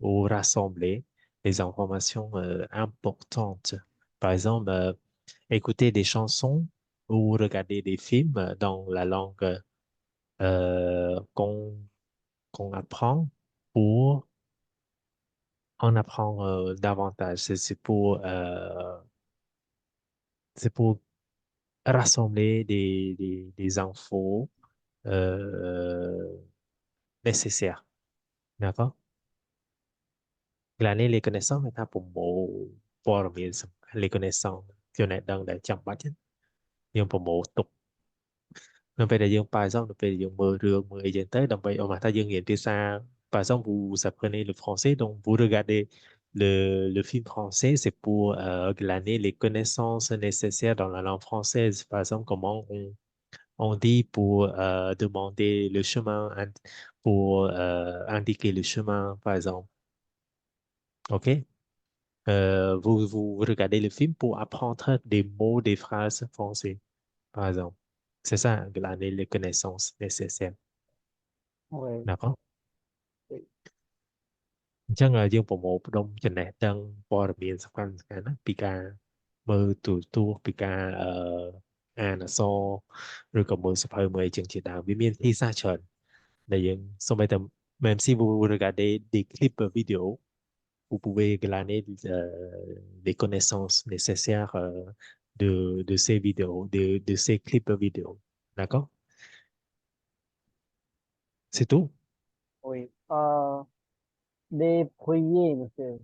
ou rassembler les informations importantes. Par exemple, écouter des chansons ou regarder des films dans la langue qu'on apprend pour en apprendre davantage. C'est pour rassembler des infos euh, nécessaires. D'accord? Là, les connaissances người ta cũng bộព័ត៌មានសំខាន់les connaissances ចំណេះដឹងដែលចាំបាច់យើងប្រមូលទុកនៅពេលដែលយើងប៉ាexemple នៅពេលដែលយើងមើលរឿងមើលអីចឹងទៅដើម្បីឲ្យមកថាយើងរៀនភាសា par exemple vous apprenez le français donc vous regardez le film français c'est pour glaner les connaissances nécessaires dans la langue française par exemple comment on dit pour demander le chemin, pour indiquer le chemin, par exemple. OK? Vous regardez le film pour apprendre des mots, des phrases français, par exemple. C'est ça, les connaissances nécessaires. oui, D'accord? oui. អញ្ចឹងយើងប្រមូលផ្ដុំចំណេះដឹងព័ត៌មានសំខាន់ៗណាពីការមើលទូរទស្សន៍ពីការអានអក្សរឬក៏មើលសៀវភៅមើលអីចឹងជាដើមវាមានភាសាច្រើនដែលយើងសូម្បីតែ même si vous regardez des clips vidéo vous pouvez glaner les connaissances nécessaires de ces vidéos de ces clips vidéo d'accord c'est tout Oui. Débrouiller, monsieur.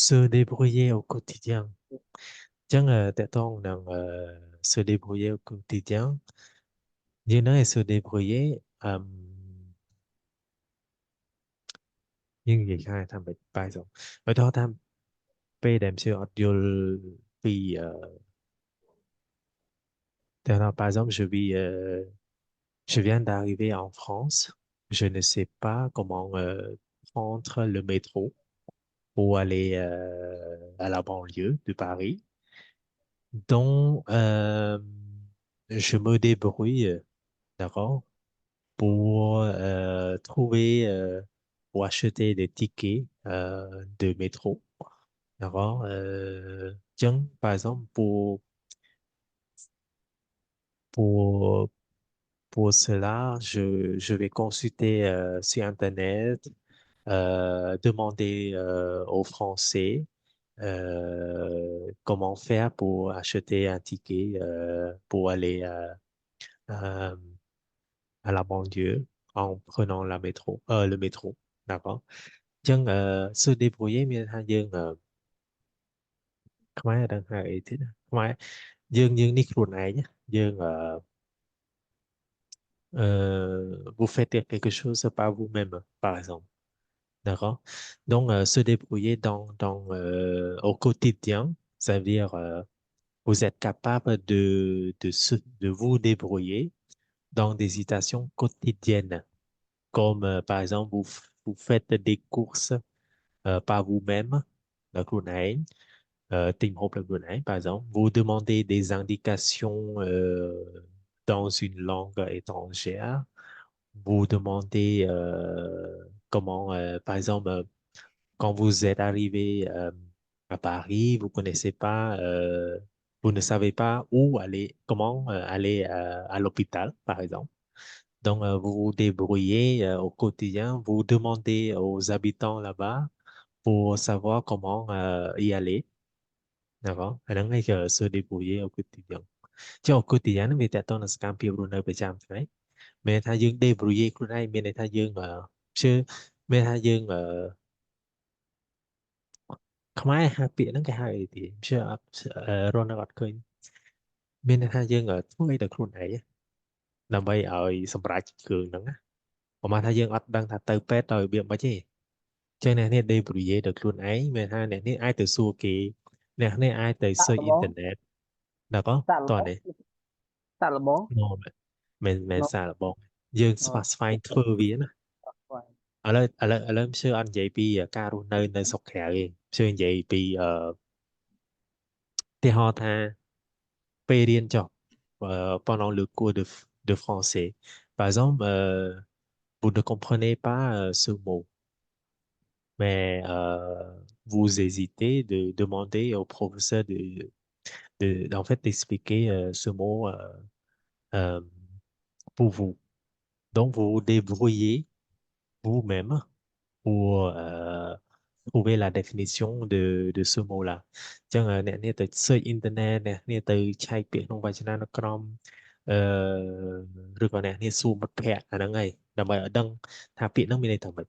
se débrouiller au quotidien អញ្ចឹងតកតងនឹងse débrouiller au quotidien យើងនៅ se débrouiller យើងនិយាយថាមិនបាយសុំបើតោះថា ពេលដែលmonsieur អត់យល់ពីpar exemple je viens d'arriver en France, je ne sais pas comment prendre le métro pour aller à la banlieue de Paris. Donc, je me débrouille, d'accord, pour trouver, pour acheter des tickets de métro, d'accord. Tiens, par exemple, pour, pour cela, je vais consulter sur Internet, demander aux Français comment faire pour acheter un ticket pour aller à, à la banlieue en prenant le métro. D'accord. Chân se débrouiller មានថាយើងខ្មែរដឹងថាអីទៀតណាខ្មែរយើងនេះខ្លួនឯងណាយើងvous faites quelque chose par vous-même par exemple. D'accord? Donc se débrouiller au quotidien, ça veut dire vous êtes capable de vous débrouiller dans des situations quotidiennes, comme par exemple, vous faites des courses par vous-même, leខ្លួនឯង, tình huống làខ្លួនឯង, par exemple, vous demandez des indications dans une langue étrangère, vous demandez comment, par exemple, quand vous êtes arrivé à Paris, vous connaissez pas, vous ne savez pas où aller, comment aller à l'hôpital, par exemple. Donc, vous vous débrouillez au quotidien, vous demandez aux habitants là-bas pour savoir comment y aller. D'accord? Anh đang ngay giờ sự débrouiller au quotidien. Chứ au quotidien nóមានតែតនសកម្មភាពរស់នៅប្រចាំថ្ងៃមានថាយើង débrouiller ខ្លួនឯងមានន័យថាយើងជឿមានថាយើងខ្មែរហាពាក្យហ្នឹងគេហៅអីទីជឿអត់រស់នៅអត់ឃើញមានន័យថាយើងធ្វើអីតែខ្លួនឯងដើម្បីឲ្យសម្រេចគ្រឿងហ្នឹងណាប្រហែលថាយើងអត់ដឹងថាទៅពេទ្យទៅរបៀបម៉េចទេចឹងអ្នកនេះ débrouiller ដោយខ្លួនឯងមានថាអ្នកនេះអាចទៅសួរគេអ្នកនេះអាចទៅ សាក់ search លបង internet d'accord សាក់ល តោះ បង នេះ សាក់លបង no មិន no សារបងយើង អ ស្វែងធ្វើវាណា ស្វែង ឥឡូវខ្ញុំអត់និយាយពីការរស់នៅស្រុកក្រៅទេខ្ញុំនិយាយពីឧទាហរណ៍ថាពេលរៀនចុះpendant le cours de français par exemple vous ne comprenez pas ce mot mais vous hésitez de demander au professeur en fait d'expliquer ce mot euh, pour vous donc vous vous débrouillez vous-même pour trouver la définition de ce mot-là. អញ្ចឹងអ្នកនេះទៅ search internet អ្នកនេះទៅឆែកពាក្យក្នុងវចនានុក្រមឬក៏អ្នកនេះសួរមិត្តភ័ក្តិអាហ្នឹងហើយដើម្បីឲ្យដឹងថាពាក្យហ្នឹងមានន័យថាម៉េច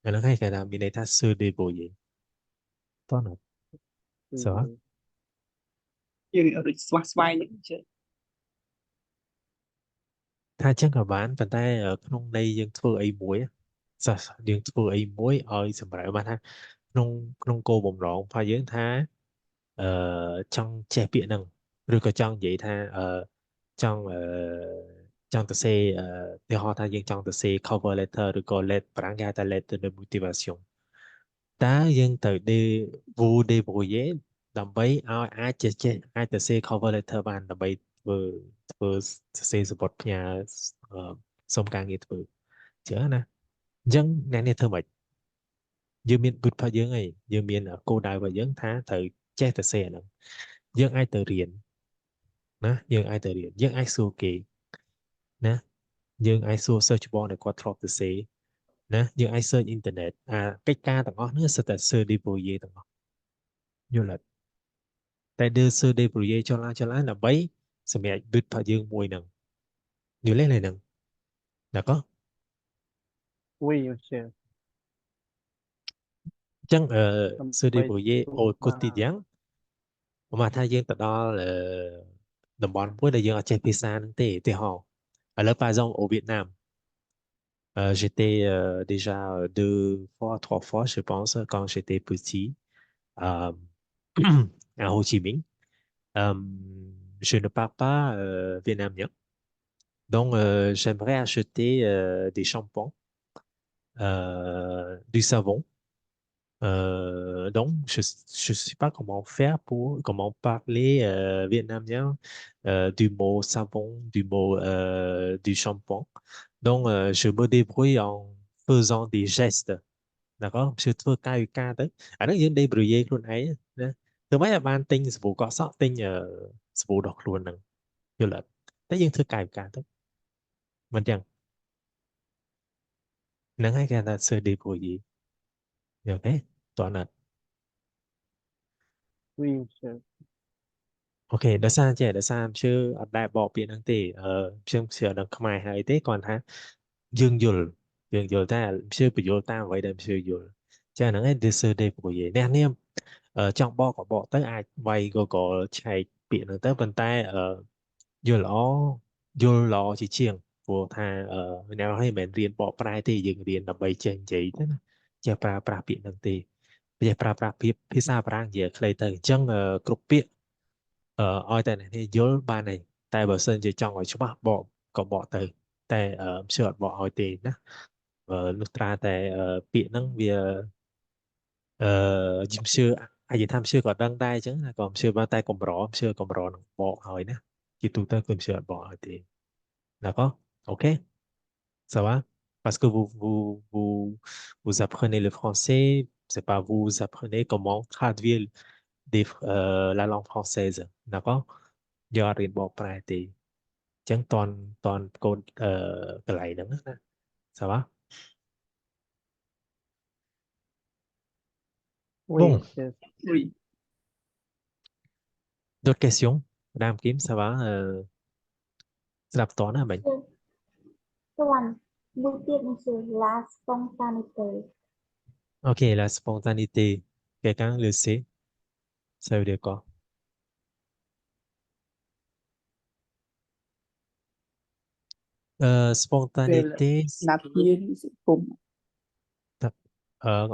អាហ្នឹងហើយគេថាមានន័យថា se débrouiller តោះណា ça va យើងដូចស្វែងហ្នឹងចេះ ថាអញ្ចឹងក៏បានប៉ុន្តែក្នុងន័យយើងធ្វើអីមួយសិស្សយើងធ្វើអីមួយឲ្យសម្រាប់បានថាក្នុងគោលបំណងរបស់យើងថាចង់ចេះពាក្យហ្នឹងឬក៏ចង់និយាយថាចង់ចង់ទៅសេឧទាហរណ៍ថាយើងចង់ទៅសេ cover letter ឬក៏ let ប្រាំងគេហៅថា letter de motivation តើយើងត្រូវ vous débrouiller ដើម្បីឲ្យអាចទៅសេ cover letter បានដើម្បីធ្វើសរសេរសម្បត្តិផ្ញើសុំការងារធ្វើច្រើនណាអញ្ចឹងអ្នកនេះធ្វើម៉េចយើងមានបុត្ររបស់យើងហើយយើងមានគោលដៅរបស់យើងថាត្រូវចេះទៅសេអាហ្នឹងយើងអាចទៅរៀនណាយើងអាចទៅរៀនយើងអាចសួរគេណាយើងអាចសួរសិស្សច្បងដែលគាត់ធ្លាប់ទៅសេណាយើងអាច search internet កិច្ចការទាំងអស់នេះសិតតែ search débrouiller ទាំងអស់យល់អត់តែ search débrouiller ចុះឡើងដើម្បីសម្រាប់បុត្ររបស់យើងមួយហ្នឹងយល់ទេហ្នឹងd'accord oui monsieur អញ្ចឹងse ដើម្បី débrouiller au quotidien ប្រហែលថាយើងទៅដល់តំបន់មួយដែលយើងអត់ចេះភាសាហ្នឹងទេឧទាហរណ៍ឥឡូវ par exemple au Vietnam j'étais déjà 2 fois 3 fois je pense quand j'étais petit à Hồ Chí Minh. Euh, je ne parle pas vietnamien, donc j'aimerais acheter des shampoings, du savon. Donc, je ne sais pas comment faire pour comment parler vietnamien du mot savon, du mot du shampoing. Donc, je me débrouille en faisant des gestes. D'accord? Chưa thua ca ca tới. Nóយើងដេប្រួយខ្លួនឯងណាធ្វើម៉េចឲ្យបានទិញសាប៊ូកក់សក់ទិញសាប៊ូដុសខ្លួនហ្នឹងយល់អត់តែយើងធ្វើកាយវិការទៅមិនចឹងហ្នឹងហើយគេថា se débrouiller យល់ទេតោះណា Oui, chef. អូខេដោយសារចេះដោយសារជឿអត់ដែលបកពាក្យហ្នឹងទេខ្ញុំជឿដល់ខ្មែរហើយទេគ្រាន់ថាយើងយល់យើងយល់តែជឿបញ្យល់តាមអ្វីដែលជឿយល់ចាហ្នឹងឯង this day ពួកយេអ្នកនាមចង់បកក៏បកទៅអាចវាយក៏ឆែកពាក្យហ្នឹងទៅប៉ុន្តែយល់ល្អយល់ល្អជាជាងព្រោះថាអ្នកនរនេះមិនមែនរៀនបកប្រែទេយើងរៀនដើម្បីចេះនិយាយទៅណាចេះប្រើប្រាស់ពាក្យហ្នឹងទេចេះប្រើប្រាស់ពាក្យភាសាបារាំងនិយាយខ្លីទៅអញ្ចឹងគ្រប់ពាក្យឲ្យតែអ្នកនេះយល់បានហើយតែបើសិនជាចង់ឲ្យច្បាស់បកក៏បកទៅតែជឿអត់បកឲ្យទេណាលុះត្រាតែពាក្យហ្នឹងវាខ្ញុំជឿអាចនិយាយថាខ្ញុំជឿក៏ដឹងដែរអញ្ចឹងណាក៏ខ្ញុំជឿបានតែកម្រខ្ញុំជឿកម្រនឹងបកឲ្យណាជាទូទៅខ្ញុំជឿអត់បកឲ្យទេ d'accord ok ça va parce que vous apprenez le français c'est pas vous apprenez comment traduire la langue française d'accord យកអត់រៀនបកប្រែទេអញ្ចឹងតន់កូនកន្លែងហ្នឹងណា ça va Oui, bon chef. Oui. d'autres questions Madame Kim ça va ស្ដាប់តណាមិញ Tuần, vui tiết monsieur la spontanéité. ok la spontanéité quelqu'un le sait ça veut dire quoi Về là spontanéité nạp nhiên sự cùng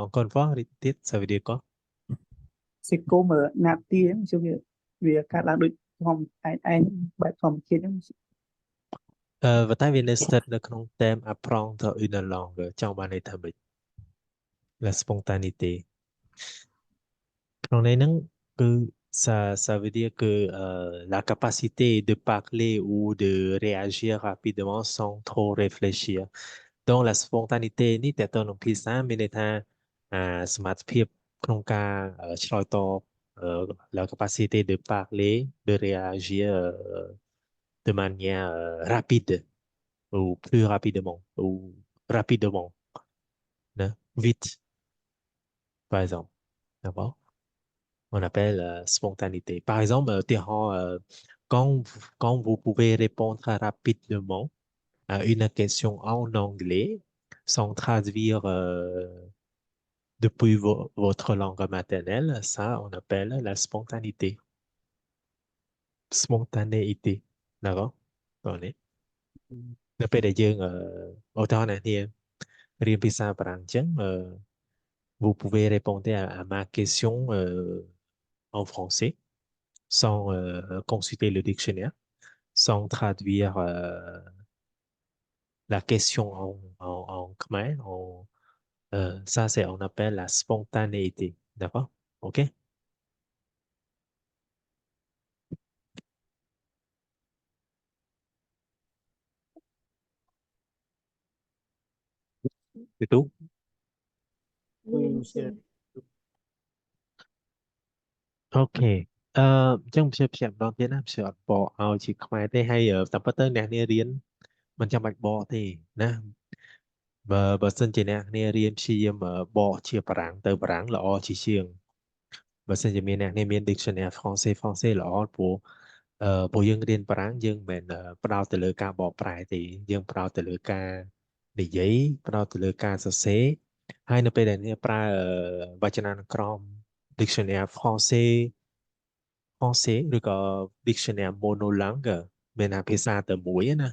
encore une fois répétez ça veut dire quoi sẽ cố mở nạp tiếng cho việc các là được phòng anh bài phòng chiến và tại vì nested នៅក្នុង thème apprendre une langue ចង់បានន័យថាម៉េច la spontanéité ក្នុងន័យហ្នឹងគឺ ça veut dire que la capacité de parler ou de réagir rapidement sans trop réfléchir donc la spontanéité នេះតើតើនឹងភាសាមានន័យថាសមត្ថភាពក្នុងការឆ្លើយតបla capacité de parler de réagir de manière rapide ou plus rapidement ou rapidement né? Vite par exemple d'accord on appelle spontanéité. Par exemple, quand vous pouvez répondre rapidement à une question en anglais sans traduire depuis votre langue maternelle, ça, on appelle la spontanéité. Spontanéité. D'accord? On est. នៅពេលដែលយើងឧទាហរណ៍ណាគ្នារៀនភាសាបារាំងអញ្ចឹងvous pouvez répondre à ma question en français sans consulter le dictionnaire, sans traduire la question en khmer. Ça, on appelle la spontanéité. D'accord? OK? C'est tout? Oui, Oui, monsieur. chef. OK អញ្ចឹងខ្ញុំព្យាម្ដងទៀតណាខ្ញុំអត់បកឲ្យជាខ្មែរទេហើយតាមពិតទៅអ្នកនេះរៀនមិនចាំបាច់បកទេណាបើសិនជាអ្នកនេះរៀនព្យាយាមបកជាបារាំងទៅបារាំងល្អជាជាងបើសិនជាមានអ្នកនេះមាន dictionnaire français ល្អព្រោះយើងរៀនបារាំងយើងមិនមែនផ្ដោតទៅលើការបកប្រែទេយើងផ្ដោតទៅលើការនិយាយផ្ដោតទៅលើការសរសេរហើយនៅពេលដែលអ្នកប្រើវចនានុក្រម dictionnaire français ឬក៏ dictionnaire monolangue មានថាភាសាតែមួយណា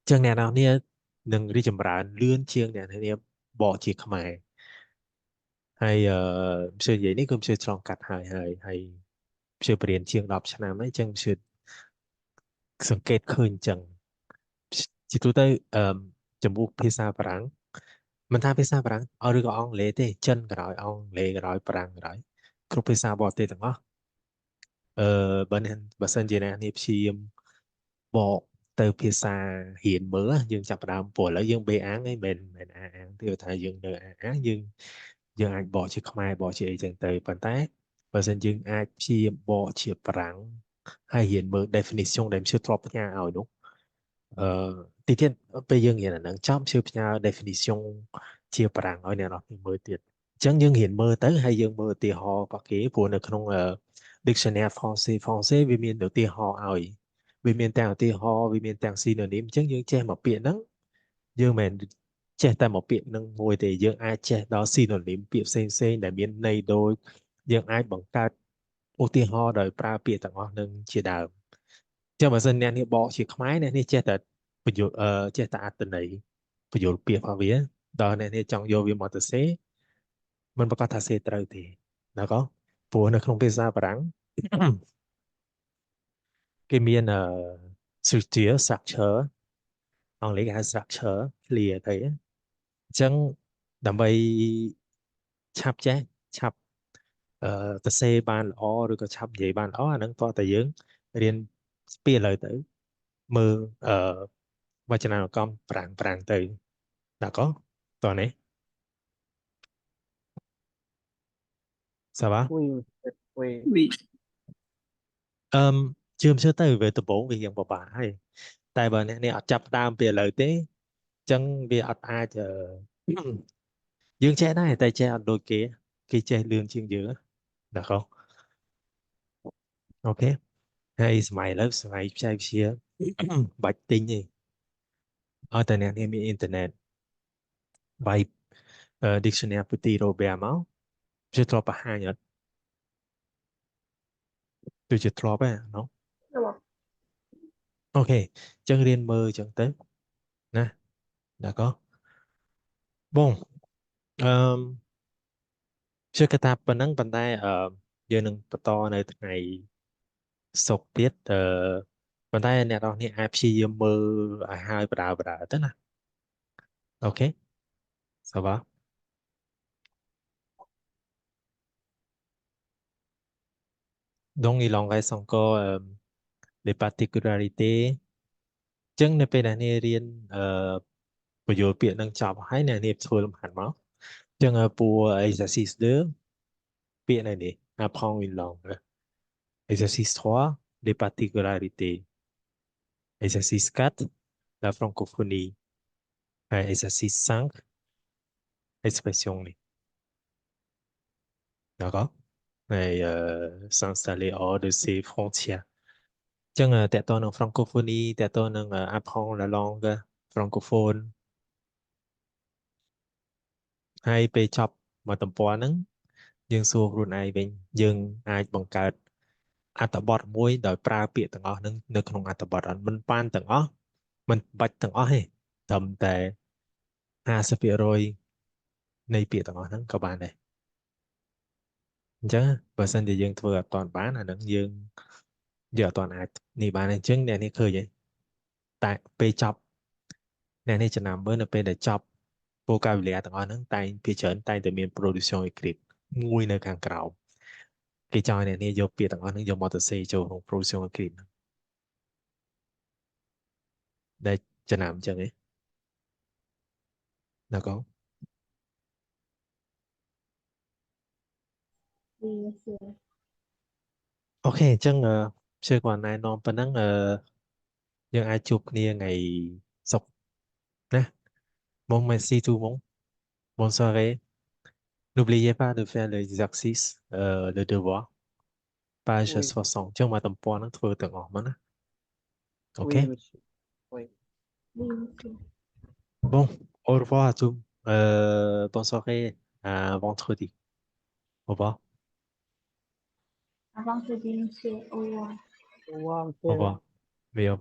អញ្ចឹងអ្នកនរគ្នានឹងរីកចម្រើនលឿនជាងអ្នកនរគ្នាបកជាខ្មែរ ហើយmonsieurនិយាយនេះគឺmonsieurឆ្លងកាត់ហើយmonsieurបរៀនជាង10ឆ្នាំហើយអញ្ចឹងmonsieurសង្កេតឃើញអញ្ចឹងជាទូទៅចំពោះភាសាបារាំងមិនថាភាសាបារាំងឬក៏អង់គ្លេសទេចិនក៏ដោយអង់គ្លេសក៏ដោយបារាំងក៏ដោយគ្រប់ភាសាបរទេសទាំងអស់បើសិនជាអ្នកនេះព្យាយាមបកទៅភាសារៀនមើលយើងចាប់ផ្ដើមព្រោះឥឡូវយើងបេអាងឯងមិនអាងទេថាយើងនៅអាងយើងអាចបកជាខ្មែរបកជាអីចឹងទៅប៉ុន្តែបើសិនយើងអាចព្យាយាមបកជាបារាំងហើយរៀនមើល definition ដែលខ្ញុំធ្លាប់ផ្ញើឲ្យនោះទីទៀតពេលយើងរៀនអាហ្នឹងចប់ខ្ញុំផ្ញើ definition ជាបារាំងឲ្យអ្នកនរគ្នាមើលទៀតអញ្ចឹងយើងរៀនមើលទៅហើយយើងមើលឧទាហរណ៍របស់គេព្រោះនៅក្នុង dictionnaire français វាមានឧទាហរណ៍ឲ្យវាមានទាំងឧទាហរណ៍វាមានទាំង synonym អញ្ចឹងយើងចេះមកពាក្យហ្នឹងយើងមិនចេះតែមកពាក្យហ្នឹងមួយទេយើងអាចចេះដល់ synonym ពាក្យផ្សេងដែលមានន័យដូចយើងអាចបង្កើតឧទាហរណ៍ដោយប្រើពាក្យទាំងអស់ហ្នឹងជាដើមចឹងបើសិនអ្នកនេះបកជាខ្មែរអ្នកនេះចេះតែបញ្យល់ចេះតែអត្ថន័យបញ្យល់ពាក្យរបស់វាដល់អ្នកនេះចង់យកវាមកទៅសេមិនប្រកាសថាសេត្រូវទេណាក៏ព្រោះនៅក្នុងភាសាបារាំងគេមាន structure អង់គ្លេសគេហៅ structure clear ទៅអញ្ចឹងដើម្បីឆាប់ចេះឆាប់ទៅសេបានល្អឬក៏ឆាប់និយាយបានល្អអាហ្នឹងតោះតែយើងរៀនពីឥឡូវទៅមើលវចនានុក្រមប្រាំងទៅដាក់ក៏តោះនេះសាវ៉ា Oui, oui. Oui. ជឿមជឿទៅវាដំបូងវារៀងពិបាកហើយតែបើអ្នកនេះអត់ចាប់ដើមពីឥឡូវទេអញ្ចឹងវាអត់អាចយើងចេះដែរតែចេះអត់ដូចគេចេះលឿនជាងយើងណាក៏អូខេហើយសម័យឥឡូវសម័យបច្ចេកវិទ្យាបាច់ទិញទេឲ្យតែអ្នកនេះមានអ៊ីនធឺណិតបាយdictionnaire Petit Robert មកជាធ្លាប់បង្ហាញអត់គឺជាធ្លាប់ហ្នឹងណូ អូខេអញ្ចឹងរៀនមើលអញ្ចឹងទៅណាដែរក៏បងជឿថាប៉ុណ្ណឹងប៉ុន្តែយើងនឹងបន្តនៅថ្ងៃសុក្រទៀតប៉ុន្តែអ្នកនរគ្នាអាចព្យាយាមមើលឲ្យហើយបដាទៅណាអូខេសាវ៉ា Donc il en reste encore les particularités អញ្ចឹងនៅពេលដែលអ្នករៀនបញ្យល់ពាក្យនឹងចប់ហើយអ្នកនេះធ្វើលំហាត់មកអញ្ចឹងពួក exercice 2ពាក្យនេះ apprendre une langue exercice 3 les particularités exercice 4 la francophonie et exercice 5 expression នេះ d'accord et s'installer hors de ses frontières អញ្ចឹងតើតើនឹង francophonie តើតើនឹង apprendre la langue francophone ហើយពេលចប់មកទំព័រហ្នឹងយើងសួរខ្លួនឯងវិញយើងអាចបង្កើតអត្ថបទមួយដោយប្រើពាក្យទាំងអស់ហ្នឹងនៅក្នុងអត្ថបទអត់មិនបានទាំងអស់មិនបាច់ទាំងអស់ទេត្រឹមតែ50% នៃពាក្យទាំងអស់ហ្នឹងក៏បានដែរអញ្ចឹងបើសិនជាយើងធ្វើអត់តាន់បានអាហ្នឹងយើងអត់តាន់អាចនេះបានអញ្ចឹងអ្នកនេះឃើញទេតែពេលចប់អ្នកនេះចំណាំមើលនៅពេលដែលចប់ vocabulary ទាំងអស់ហ្នឹងតែភាគច្រើនតែតែមាន production écrite មួយនៅខាងក្រោមគេចង់ឲ្យអ្នកនេះយកពាក្យទាំងអស់ហ្នឹងយកមកទៅសេចូលក្នុង production écrite ហ្នឹងដែលចំណាំអញ្ចឹងឯងណាកូន Oui, monsieur. អូខេអញ្ចឹងជឿគាត់ណែនាំប៉ុណ្ណឹងយើងអាចជួបគ្នាថ្ងៃសុក្រណា Bon merci tout le monde bonne soirée n'oubliez pas de faire l'exercice le devoir page Oui. 60អញ្ចឹងមកទំព័រហ្នឹងធ្វើទាំងអស់មកណាអូខេ Oui, monsieur. Oui. Oui, monsieur. Bon au revoir à tous bonne soirée à vendredi au revoir Avant que je dise, monsieur, au revoir. Au revoir, au monsieur. revoir oui au revoir